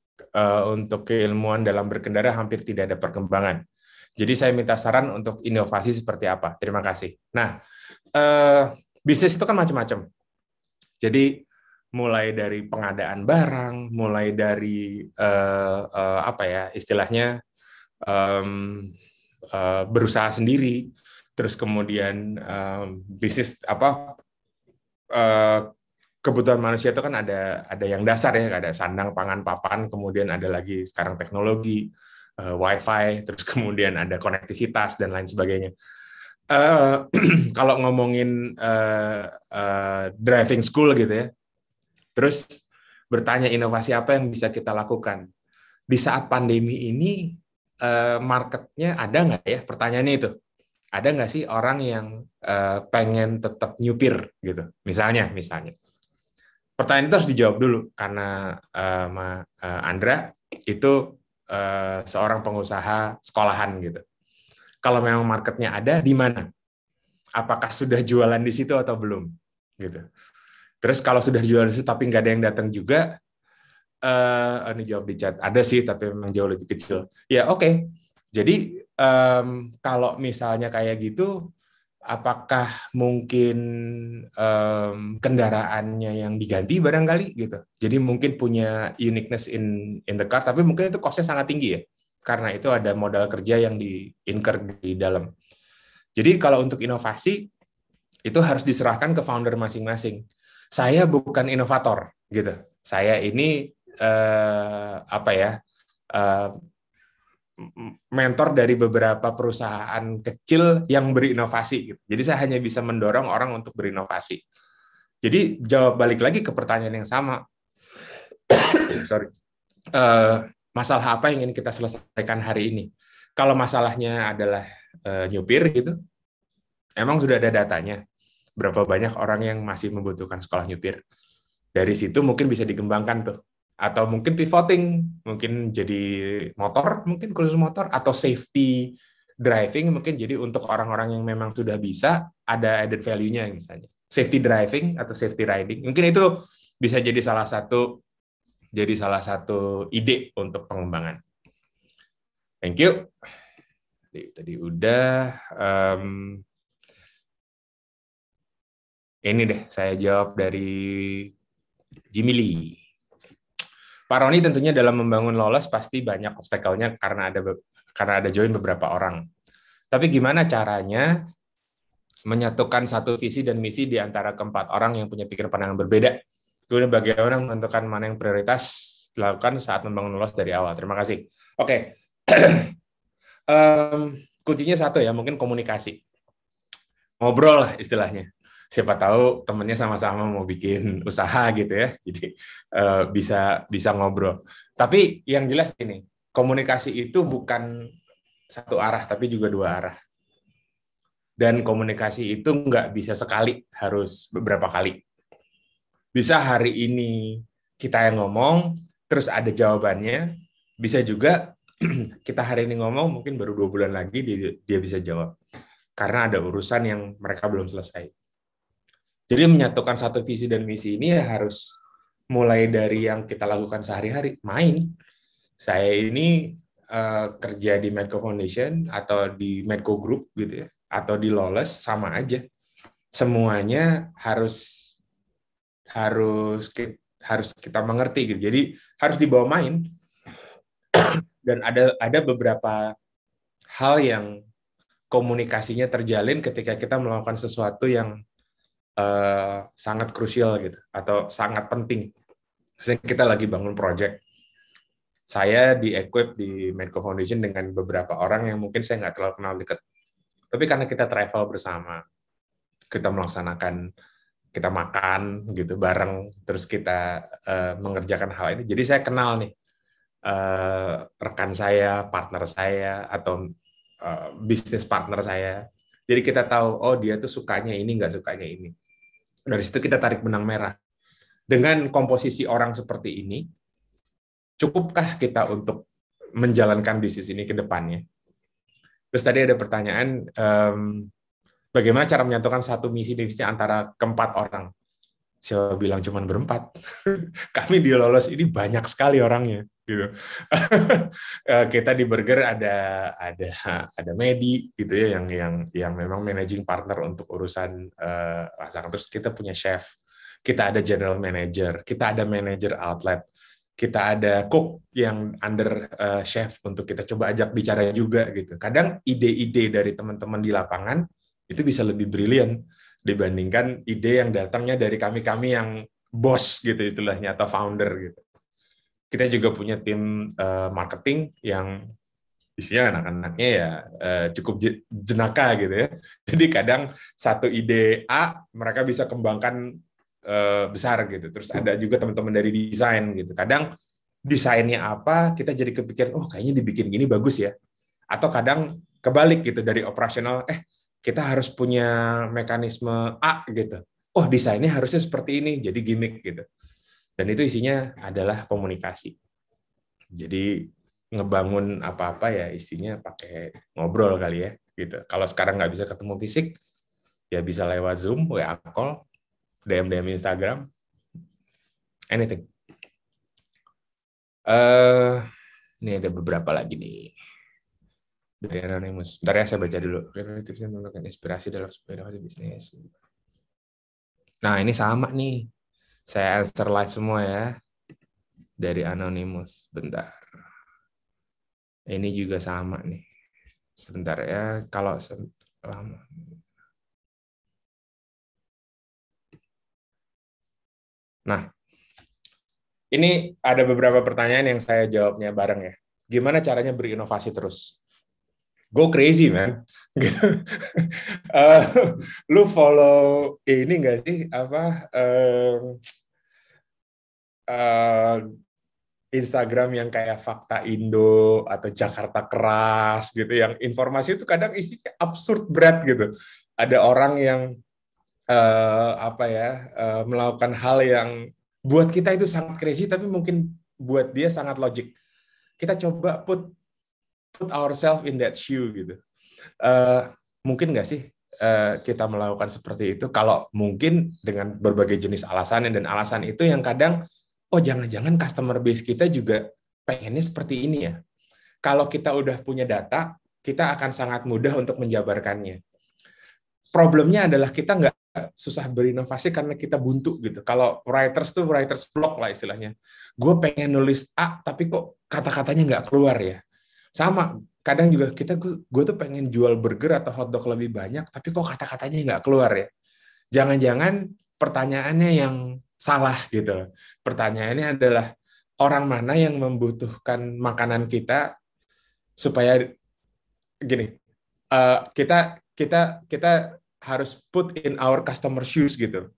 S2: keilmuan dalam berkendara hampir tidak ada perkembangan. Jadi saya minta saran untuk inovasi seperti apa. Terima kasih. Nah, bisnis itu kan macam-macam. Jadi mulai dari pengadaan barang, mulai dari apa ya istilahnya berusaha sendiri, terus kemudian bisnis apa kebutuhan manusia itu kan ada yang dasar ya, ada sandang, pangan, papan, kemudian ada lagi sekarang teknologi, WiFi, terus kemudian ada konektivitas dan lain sebagainya. Kalau ngomongin driving school gitu ya, terus bertanya inovasi apa yang bisa kita lakukan di saat pandemi ini, marketnya ada nggak ya? Pertanyaannya itu, ada nggak sih orang yang pengen tetap nyupir gitu? Misalnya, pertanyaan itu harus dijawab dulu karena Andra itu seorang pengusaha sekolahan gitu. Kalau memang marketnya ada, di mana? Apakah sudah jualan di situ atau belum? Gitu. Terus kalau sudah jualan di situ tapi nggak ada yang datang juga, ini jawab di chat, ada sih tapi memang jauh lebih kecil. Ya oke. Jadi kalau misalnya kayak gitu, apakah mungkin kendaraannya yang diganti barangkali gitu. Jadi mungkin punya uniqueness in the car, tapi mungkin itu cost-nya sangat tinggi ya. Karena itu ada modal kerja yang di-incur di dalam. Jadi kalau untuk inovasi, itu harus diserahkan ke founder masing-masing. Saya bukan inovator gitu. Saya ini mentor dari beberapa perusahaan kecil yang berinovasi. Jadi saya hanya bisa mendorong orang untuk berinovasi. Jadi jawab balik lagi ke pertanyaan yang sama. Sorry. Masalah apa yang ingin kita selesaikan hari ini? Kalau masalahnya adalah nyupir gitu, emang sudah ada datanya. Berapa banyak orang yang masih membutuhkan sekolah nyupir? Dari situ mungkin bisa dikembangkan tuh. Atau mungkin pivoting, mungkin jadi motor, mungkin khusus motor, atau safety driving, mungkin jadi untuk orang-orang yang memang sudah bisa, ada added value-nya misalnya. Safety driving atau safety riding, mungkin itu bisa jadi salah satu ide untuk pengembangan. Thank you. Tadi udah. Ini deh, saya jawab dari Jimmy Lee. Pak Roni tentunya dalam membangun Lawless pasti banyak obstacle-nya karena ada join beberapa orang. Tapi gimana caranya menyatukan satu visi dan misi di antara keempat orang yang punya pikiran pandangan berbeda? Kemudian bagaimana menentukan mana yang prioritas dilakukan saat membangun Lawless dari awal? Terima kasih. Oke. Kuncinya satu ya, mungkin komunikasi. Ngobrol lah istilahnya. Siapa tahu temennya sama-sama mau bikin usaha gitu ya, jadi bisa ngobrol. Tapi yang jelas ini, komunikasi itu bukan satu arah, tapi juga dua arah. Dan komunikasi itu nggak bisa sekali, harus beberapa kali. Bisa hari ini kita yang ngomong, terus ada jawabannya. Bisa juga kita hari ini ngomong, mungkin baru 2 bulan lagi dia bisa jawab. Karena ada urusan yang mereka belum selesai. Jadi menyatukan satu visi dan misi ini ya harus mulai dari yang kita lakukan sehari-hari, main. Saya ini kerja di Medco Foundation atau di Medco Group gitu ya, atau di Lawless sama aja. Semuanya harus kita mengerti gitu. Jadi harus dibawa main. Dan ada beberapa hal yang komunikasinya terjalin ketika kita melakukan sesuatu yang sangat krusial gitu atau sangat penting. Misalnya kita lagi bangun project, saya di-equip di Medco Foundation dengan beberapa orang yang mungkin saya nggak terlalu kenal dekat, tapi karena kita travel bersama, kita melaksanakan, kita makan gitu bareng, terus kita mengerjakan hal ini, jadi saya kenal nih rekan saya, partner saya, atau bisnis partner saya. Jadi kita tahu, oh dia tuh sukanya ini, nggak sukanya ini. Dari situ kita tarik benang merah. Dengan komposisi orang seperti ini, cukupkah kita untuk menjalankan bisnis ini ke depannya? Terus tadi ada pertanyaan, bagaimana cara menyatukan satu misi dan visi antara keempat orang? Siapa bilang cuma berempat? Kami di Lawless ini banyak sekali orangnya. Gitu. Kita di Burger ada Medi gitu ya yang memang managing partner untuk urusan masakan. Terus kita punya chef, kita ada general manager, kita ada manager outlet, kita ada cook yang under chef untuk kita coba ajak bicara juga gitu. Kadang ide-ide dari teman-teman di lapangan itu bisa lebih brilian dibandingkan ide yang datangnya dari kami yang bos gitu istilahnya atau founder gitu. Kita juga punya tim marketing yang isinya anak-anaknya ya cukup jenaka gitu ya. Jadi kadang satu ide A mereka bisa kembangkan besar gitu. Terus ada juga teman-teman dari desain gitu. Kadang desainnya apa, kita jadi kepikiran, oh kayaknya dibikin gini bagus ya. Atau kadang kebalik gitu dari operasional, kita harus punya mekanisme A gitu. Oh desainnya harusnya seperti ini, jadi gimmick gitu. Dan itu isinya adalah komunikasi. Jadi ngebangun apa-apa ya isinya pakai ngobrol kali ya gitu. Kalau sekarang nggak bisa ketemu fisik, ya bisa lewat Zoom, WA call, DM Instagram, anything. Ini ada beberapa lagi nih dari Anonymous. Bentar ya saya baca dulu. Tipsnya menggunakan inspirasi dalam inovasi bisnis. Nah ini sama nih. Saya answer live semua ya dari Anonymous. Bentar. Ini juga sama nih. Sebentar ya. Kalau lama. Nah, ini ada beberapa pertanyaan yang saya jawabnya bareng ya. Gimana caranya berinovasi terus? Go crazy, man. Lu follow ini nggak sih? Apa Instagram yang kayak Fakta Indo atau Jakarta Keras gitu, yang informasi itu kadang isinya absurd berat gitu. Ada orang yang melakukan hal yang buat kita itu sangat crazy, tapi mungkin buat dia sangat logik. Kita coba put ourselves in that shoe gitu. Mungkin nggak sih kita melakukan seperti itu? Kalau mungkin dengan berbagai jenis alasan, dan alasan itu yang kadang, oh jangan-jangan customer base kita juga pengennya seperti ini ya. Kalau kita udah punya data, kita akan sangat mudah untuk menjabarkannya. Problemnya adalah kita nggak susah berinovasi karena kita buntu gitu. Kalau writers tuh writers block lah istilahnya. Gue pengen nulis A, tapi kok kata-katanya nggak keluar ya. Sama, kadang juga gue tuh pengen jual burger atau hotdog lebih banyak, tapi kok kata-katanya nggak keluar ya. Jangan-jangan pertanyaannya yang salah gitu. Pertanyaannya adalah orang mana yang membutuhkan makanan kita, supaya gini, kita harus put in our customer shoes gitu.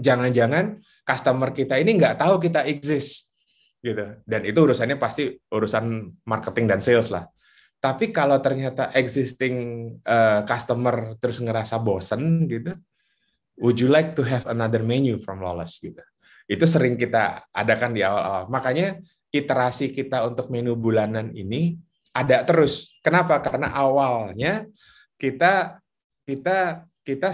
S2: Jangan-jangan customer kita ini nggak tahu kita exist gitu. Dan itu urusannya pasti urusan marketing dan sales lah. Tapi kalau ternyata existing customer terus ngerasa bosen gitu, would you like to have another menu from Lawless gitu. Itu sering kita adakan di awal-awal. Makanya iterasi kita untuk menu bulanan ini ada terus. Kenapa? Karena awalnya kita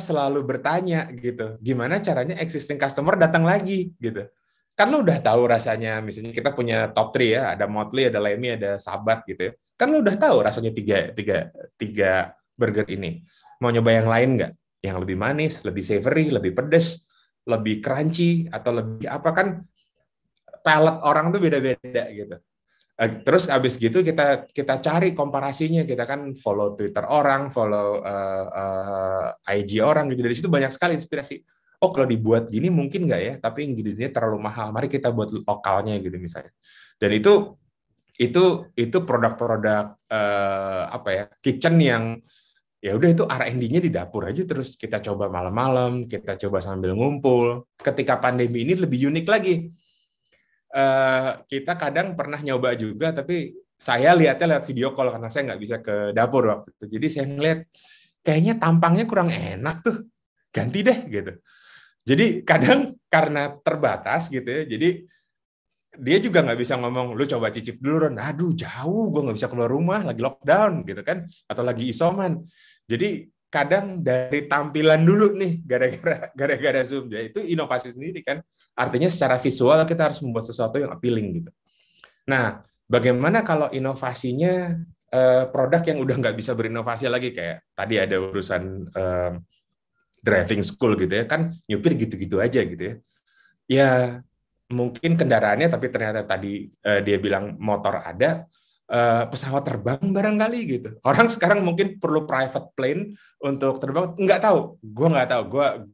S2: selalu bertanya gitu, gimana caranya existing customer datang lagi gitu. Kan lu udah tahu rasanya, misalnya kita punya top 3 ya, ada Motley, ada Lemmy, ada Sabat gitu ya. Kan lu udah tahu rasanya tiga burger ini. Mau nyoba yang lain nggak? Yang lebih manis, lebih savory, lebih pedas, lebih crunchy, atau lebih apa, kan palate orang tuh beda-beda gitu. Terus abis gitu kita cari komparasinya, kita kan follow Twitter orang, follow IG orang gitu. Dari situ banyak sekali inspirasi. Oh kalau dibuat gini mungkin nggak ya, tapi ingredientnya terlalu mahal. Mari kita buat lokalnya gitu misalnya. Dan itu produk-produk kitchen yang ya udah, itu R&D-nya di dapur aja, terus kita coba malam-malam, kita coba sambil ngumpul. Ketika pandemi ini lebih unik lagi. Kita kadang pernah nyoba juga, tapi saya lihatnya lewat video call karena saya nggak bisa ke dapur waktu itu. Jadi saya ngeliat kayaknya tampangnya kurang enak tuh, ganti deh gitu. Jadi kadang karena terbatas gitu ya, jadi dia juga nggak bisa ngomong, lu coba cicip dulu Ron. Aduh jauh, gue nggak bisa keluar rumah, lagi lockdown gitu kan, atau lagi isoman. Jadi kadang dari tampilan dulu nih, gara-gara Zoom. Ya itu inovasi sendiri kan. Artinya secara visual kita harus membuat sesuatu yang appealing gitu. Nah, bagaimana kalau inovasinya produk yang udah nggak bisa berinovasi lagi, kayak tadi ada urusan driving school gitu ya, kan nyupir gitu-gitu aja gitu ya. Ya mungkin kendaraannya, tapi ternyata tadi dia bilang motor ada, pesawat terbang barangkali gitu. Orang sekarang mungkin perlu private plane untuk terbang, nggak tahu.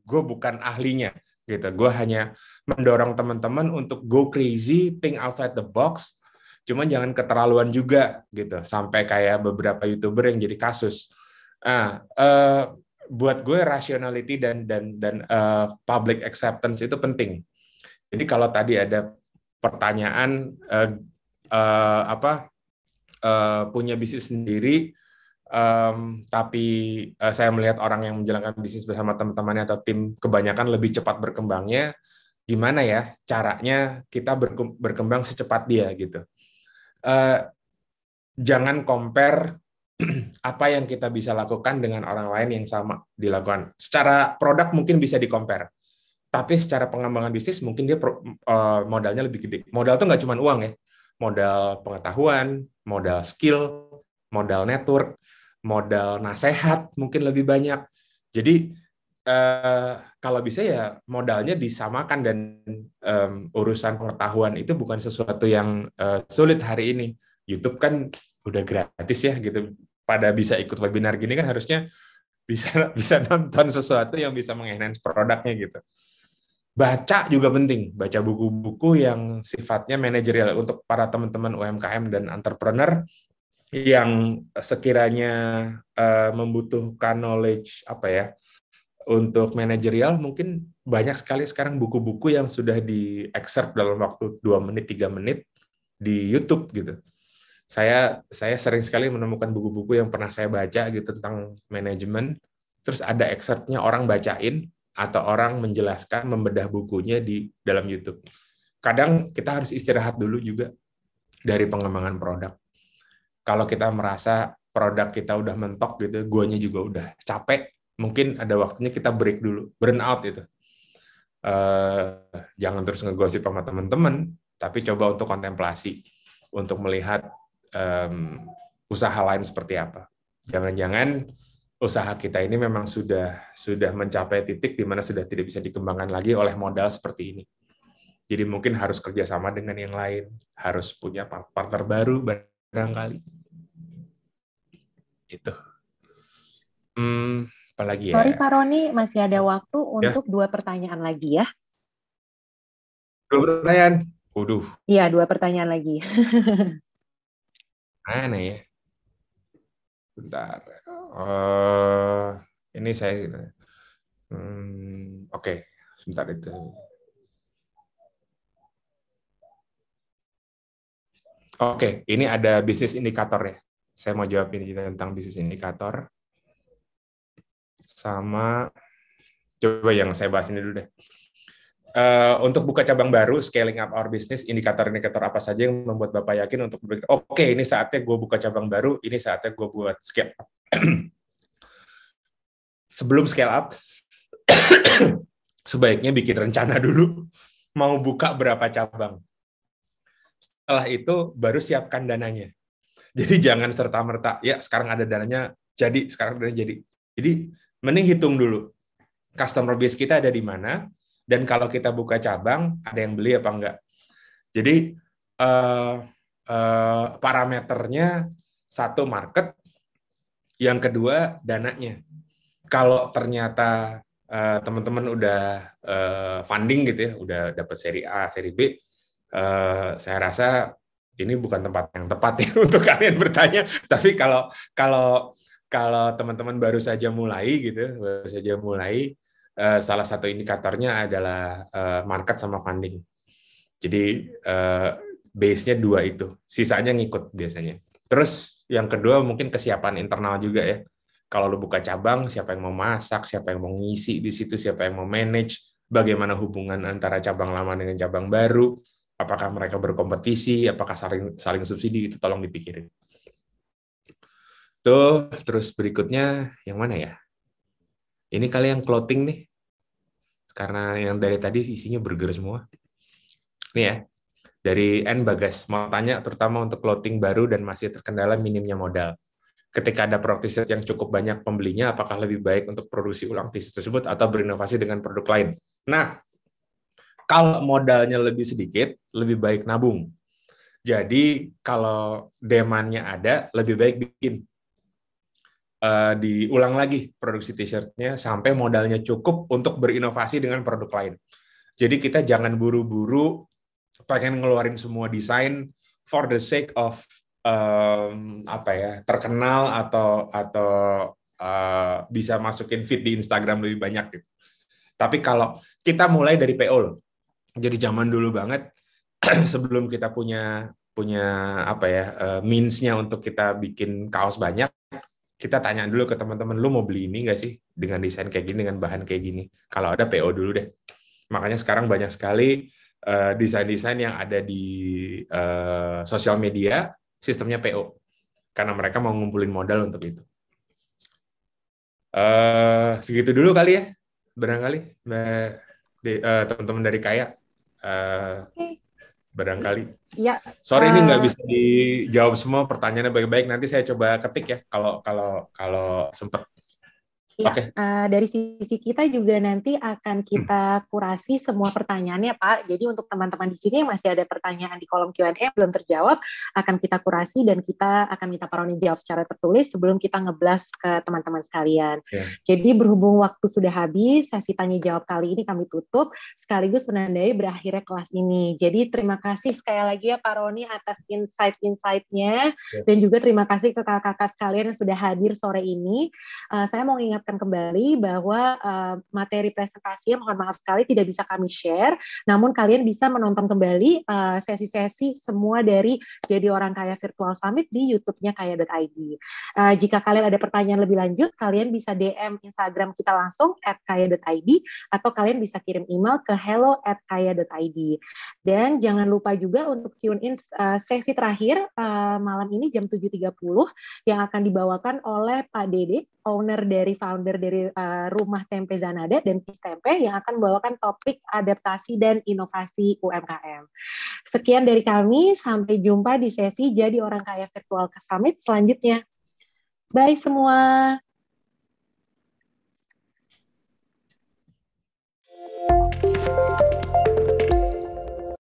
S2: Gue bukan ahlinya gitu. Gue hanya mendorong teman-teman untuk go crazy, think outside the box, Cuman jangan keterlaluan juga gitu, sampai kayak beberapa YouTuber yang jadi kasus. Buat gue rationality dan public acceptance itu penting. Jadi kalau tadi ada pertanyaan punya bisnis sendiri, tapi saya melihat orang yang menjalankan bisnis bersama teman-temannya atau tim kebanyakan lebih cepat berkembangnya, gimana ya caranya kita berkembang secepat dia gitu. Jangan compare apa yang kita bisa lakukan dengan orang lain yang sama dilakukan. Secara produk mungkin bisa di-compare, tapi secara pengembangan bisnis mungkin dia modalnya lebih gede. Modal tuh nggak cuma uang ya, modal pengetahuan, modal skill, modal network, modal nasihat mungkin lebih banyak. Jadi kalau bisa ya modalnya disamakan, dan urusan pengetahuan itu bukan sesuatu yang sulit hari ini. YouTube kan udah gratis ya gitu. Pada bisa ikut webinar gini kan harusnya bisa nonton sesuatu yang bisa mengenhance produknya gitu. Baca juga penting, baca buku-buku yang sifatnya manajerial untuk para teman-teman UMKM dan entrepreneur yang sekiranya membutuhkan knowledge untuk manajerial. Mungkin banyak sekali sekarang buku-buku yang sudah di-excerpt dalam waktu 2 menit, 3 menit di YouTube gitu. Saya sering sekali menemukan buku-buku yang pernah saya baca gitu tentang manajemen, terus ada excerpt-nya orang bacain atau orang menjelaskan, membedah bukunya di dalam YouTube. Kadang kita harus istirahat dulu juga dari pengembangan produk. Kalau kita merasa produk kita udah mentok gitu, guanya juga udah capek, mungkin ada waktunya kita break dulu, burn out itu. Jangan terus ngegosip sama teman-teman, tapi coba untuk kontemplasi, untuk melihat usaha lain seperti apa. Jangan-jangan usaha kita ini memang sudah mencapai titik di mana sudah tidak bisa dikembangkan lagi oleh modal seperti ini. Jadi mungkin harus kerjasama dengan yang lain, harus punya partner baru barangkali. Itu. Apalagi ya?
S1: Sorry Pak Roni, masih ada waktu untuk 2 pertanyaan lagi ya.
S2: 2 pertanyaan? Waduh.
S1: Iya, 2 pertanyaan lagi.
S2: Mana ya? Bentar. Ini saya. Oke, sebentar itu. Oke, ini ada bisnis indikator ya. Saya mau jawab ini tentang bisnis indikator. Sama, coba yang saya bahas ini dulu deh. Untuk buka cabang baru, scaling up our business, indikator-indikator apa saja yang membuat Bapak yakin untuk oke, ini saatnya gue buka cabang baru, ini saatnya gue buat scale up. Sebelum scale up, sebaiknya bikin rencana dulu, mau buka berapa cabang. Setelah itu, baru siapkan dananya. Jadi jangan serta-merta, ya sekarang ada dananya, jadi, sekarang dananya jadi. Jadi, mending hitung dulu, customer base kita ada di mana, dan kalau kita buka cabang, ada yang beli apa enggak. Jadi, parameternya, 1 market, yang kedua dananya. Kalau ternyata teman-teman udah funding gitu ya, udah dapat seri A, seri B, saya rasa ini bukan tempat yang tepat ya untuk kalian bertanya. Tapi kalau teman-teman baru saja mulai gitu, salah satu indikatornya adalah market sama funding. Jadi base-nya 2 itu, sisanya ngikut biasanya. Terus yang kedua mungkin kesiapan internal juga ya. Kalau lu buka cabang, siapa yang mau masak, siapa yang mau ngisi di situ, siapa yang mau manage, bagaimana hubungan antara cabang lama dengan cabang baru, apakah mereka berkompetisi, apakah saling subsidi, itu tolong dipikirin. Tuh, terus berikutnya yang mana ya? Ini kali yang clothing nih. Karena yang dari tadi isinya burger semua. Ini ya. Dari N Bagas, mau tanya terutama untuk clothing baru dan masih terkendala minimnya modal. Ketika ada produk t-shirt yang cukup banyak pembelinya, apakah lebih baik untuk produksi ulang t-shirt tersebut atau berinovasi dengan produk lain? Nah, kalau modalnya lebih sedikit, lebih baik nabung. Jadi, kalau demand-nya ada, lebih baik bikin. Diulang lagi produksi t-shirtnya sampai modalnya cukup untuk berinovasi dengan produk lain. Jadi kita jangan buru-buru pengen ngeluarin semua desain, for the sake of terkenal atau bisa masukin feed di Instagram lebih banyak gitu. Tapi kalau kita mulai dari PO loh. Jadi zaman dulu banget sebelum kita punya means-nya untuk kita bikin kaos banyak, kita tanya dulu ke teman-teman, lu mau beli ini nggak sih dengan desain kayak gini, dengan bahan kayak gini. Kalau ada PO dulu deh. Makanya sekarang banyak sekali desain-desain yang ada di sosial media sistemnya PO karena mereka mau ngumpulin modal untuk itu. Segitu dulu kali ya, barangkali teman-teman dari Kaya. Barangkali.
S1: Ya.
S2: Sorry ini nggak bisa dijawab semua pertanyaannya baik-baik. Nanti saya coba ketik ya kalau sempat.
S1: Ya, dari sisi kita juga nanti akan kita kurasi semua pertanyaannya, Pak. Jadi untuk teman-teman di sini yang masih ada pertanyaan di kolom Q&A belum terjawab, akan kita kurasi dan kita akan minta Pak Roni jawab secara tertulis sebelum kita ngeblas ke teman-teman sekalian. Yeah. Jadi berhubung waktu sudah habis, sesi tanya jawab kali ini kami tutup, sekaligus menandai berakhirnya kelas ini. Jadi terima kasih sekali lagi ya Pak Roni atas insight-insight-nya, dan juga terima kasih ke kakak-kakak sekalian yang sudah hadir sore ini. Saya mau ingat kembali bahwa materi presentasinya mohon maaf sekali tidak bisa kami share, namun kalian bisa menonton kembali sesi-sesi semua dari Jadi Orang Kaya Virtual Summit di YouTube-nya kaya.id. Jika kalian ada pertanyaan lebih lanjut, kalian bisa DM Instagram kita langsung @kaya.id atau kalian bisa kirim email ke hello@kaya.id. Dan jangan lupa juga untuk tune in sesi terakhir malam ini jam 7.30 yang akan dibawakan oleh Pak Dede, owner dari founder dari Rumah Tempe Zanada dan Kis Tempe yang akan membawakan topik adaptasi dan inovasi UMKM. Sekian dari kami, sampai jumpa di sesi Jadi Orang Kaya Virtual Summit selanjutnya. Bye semua.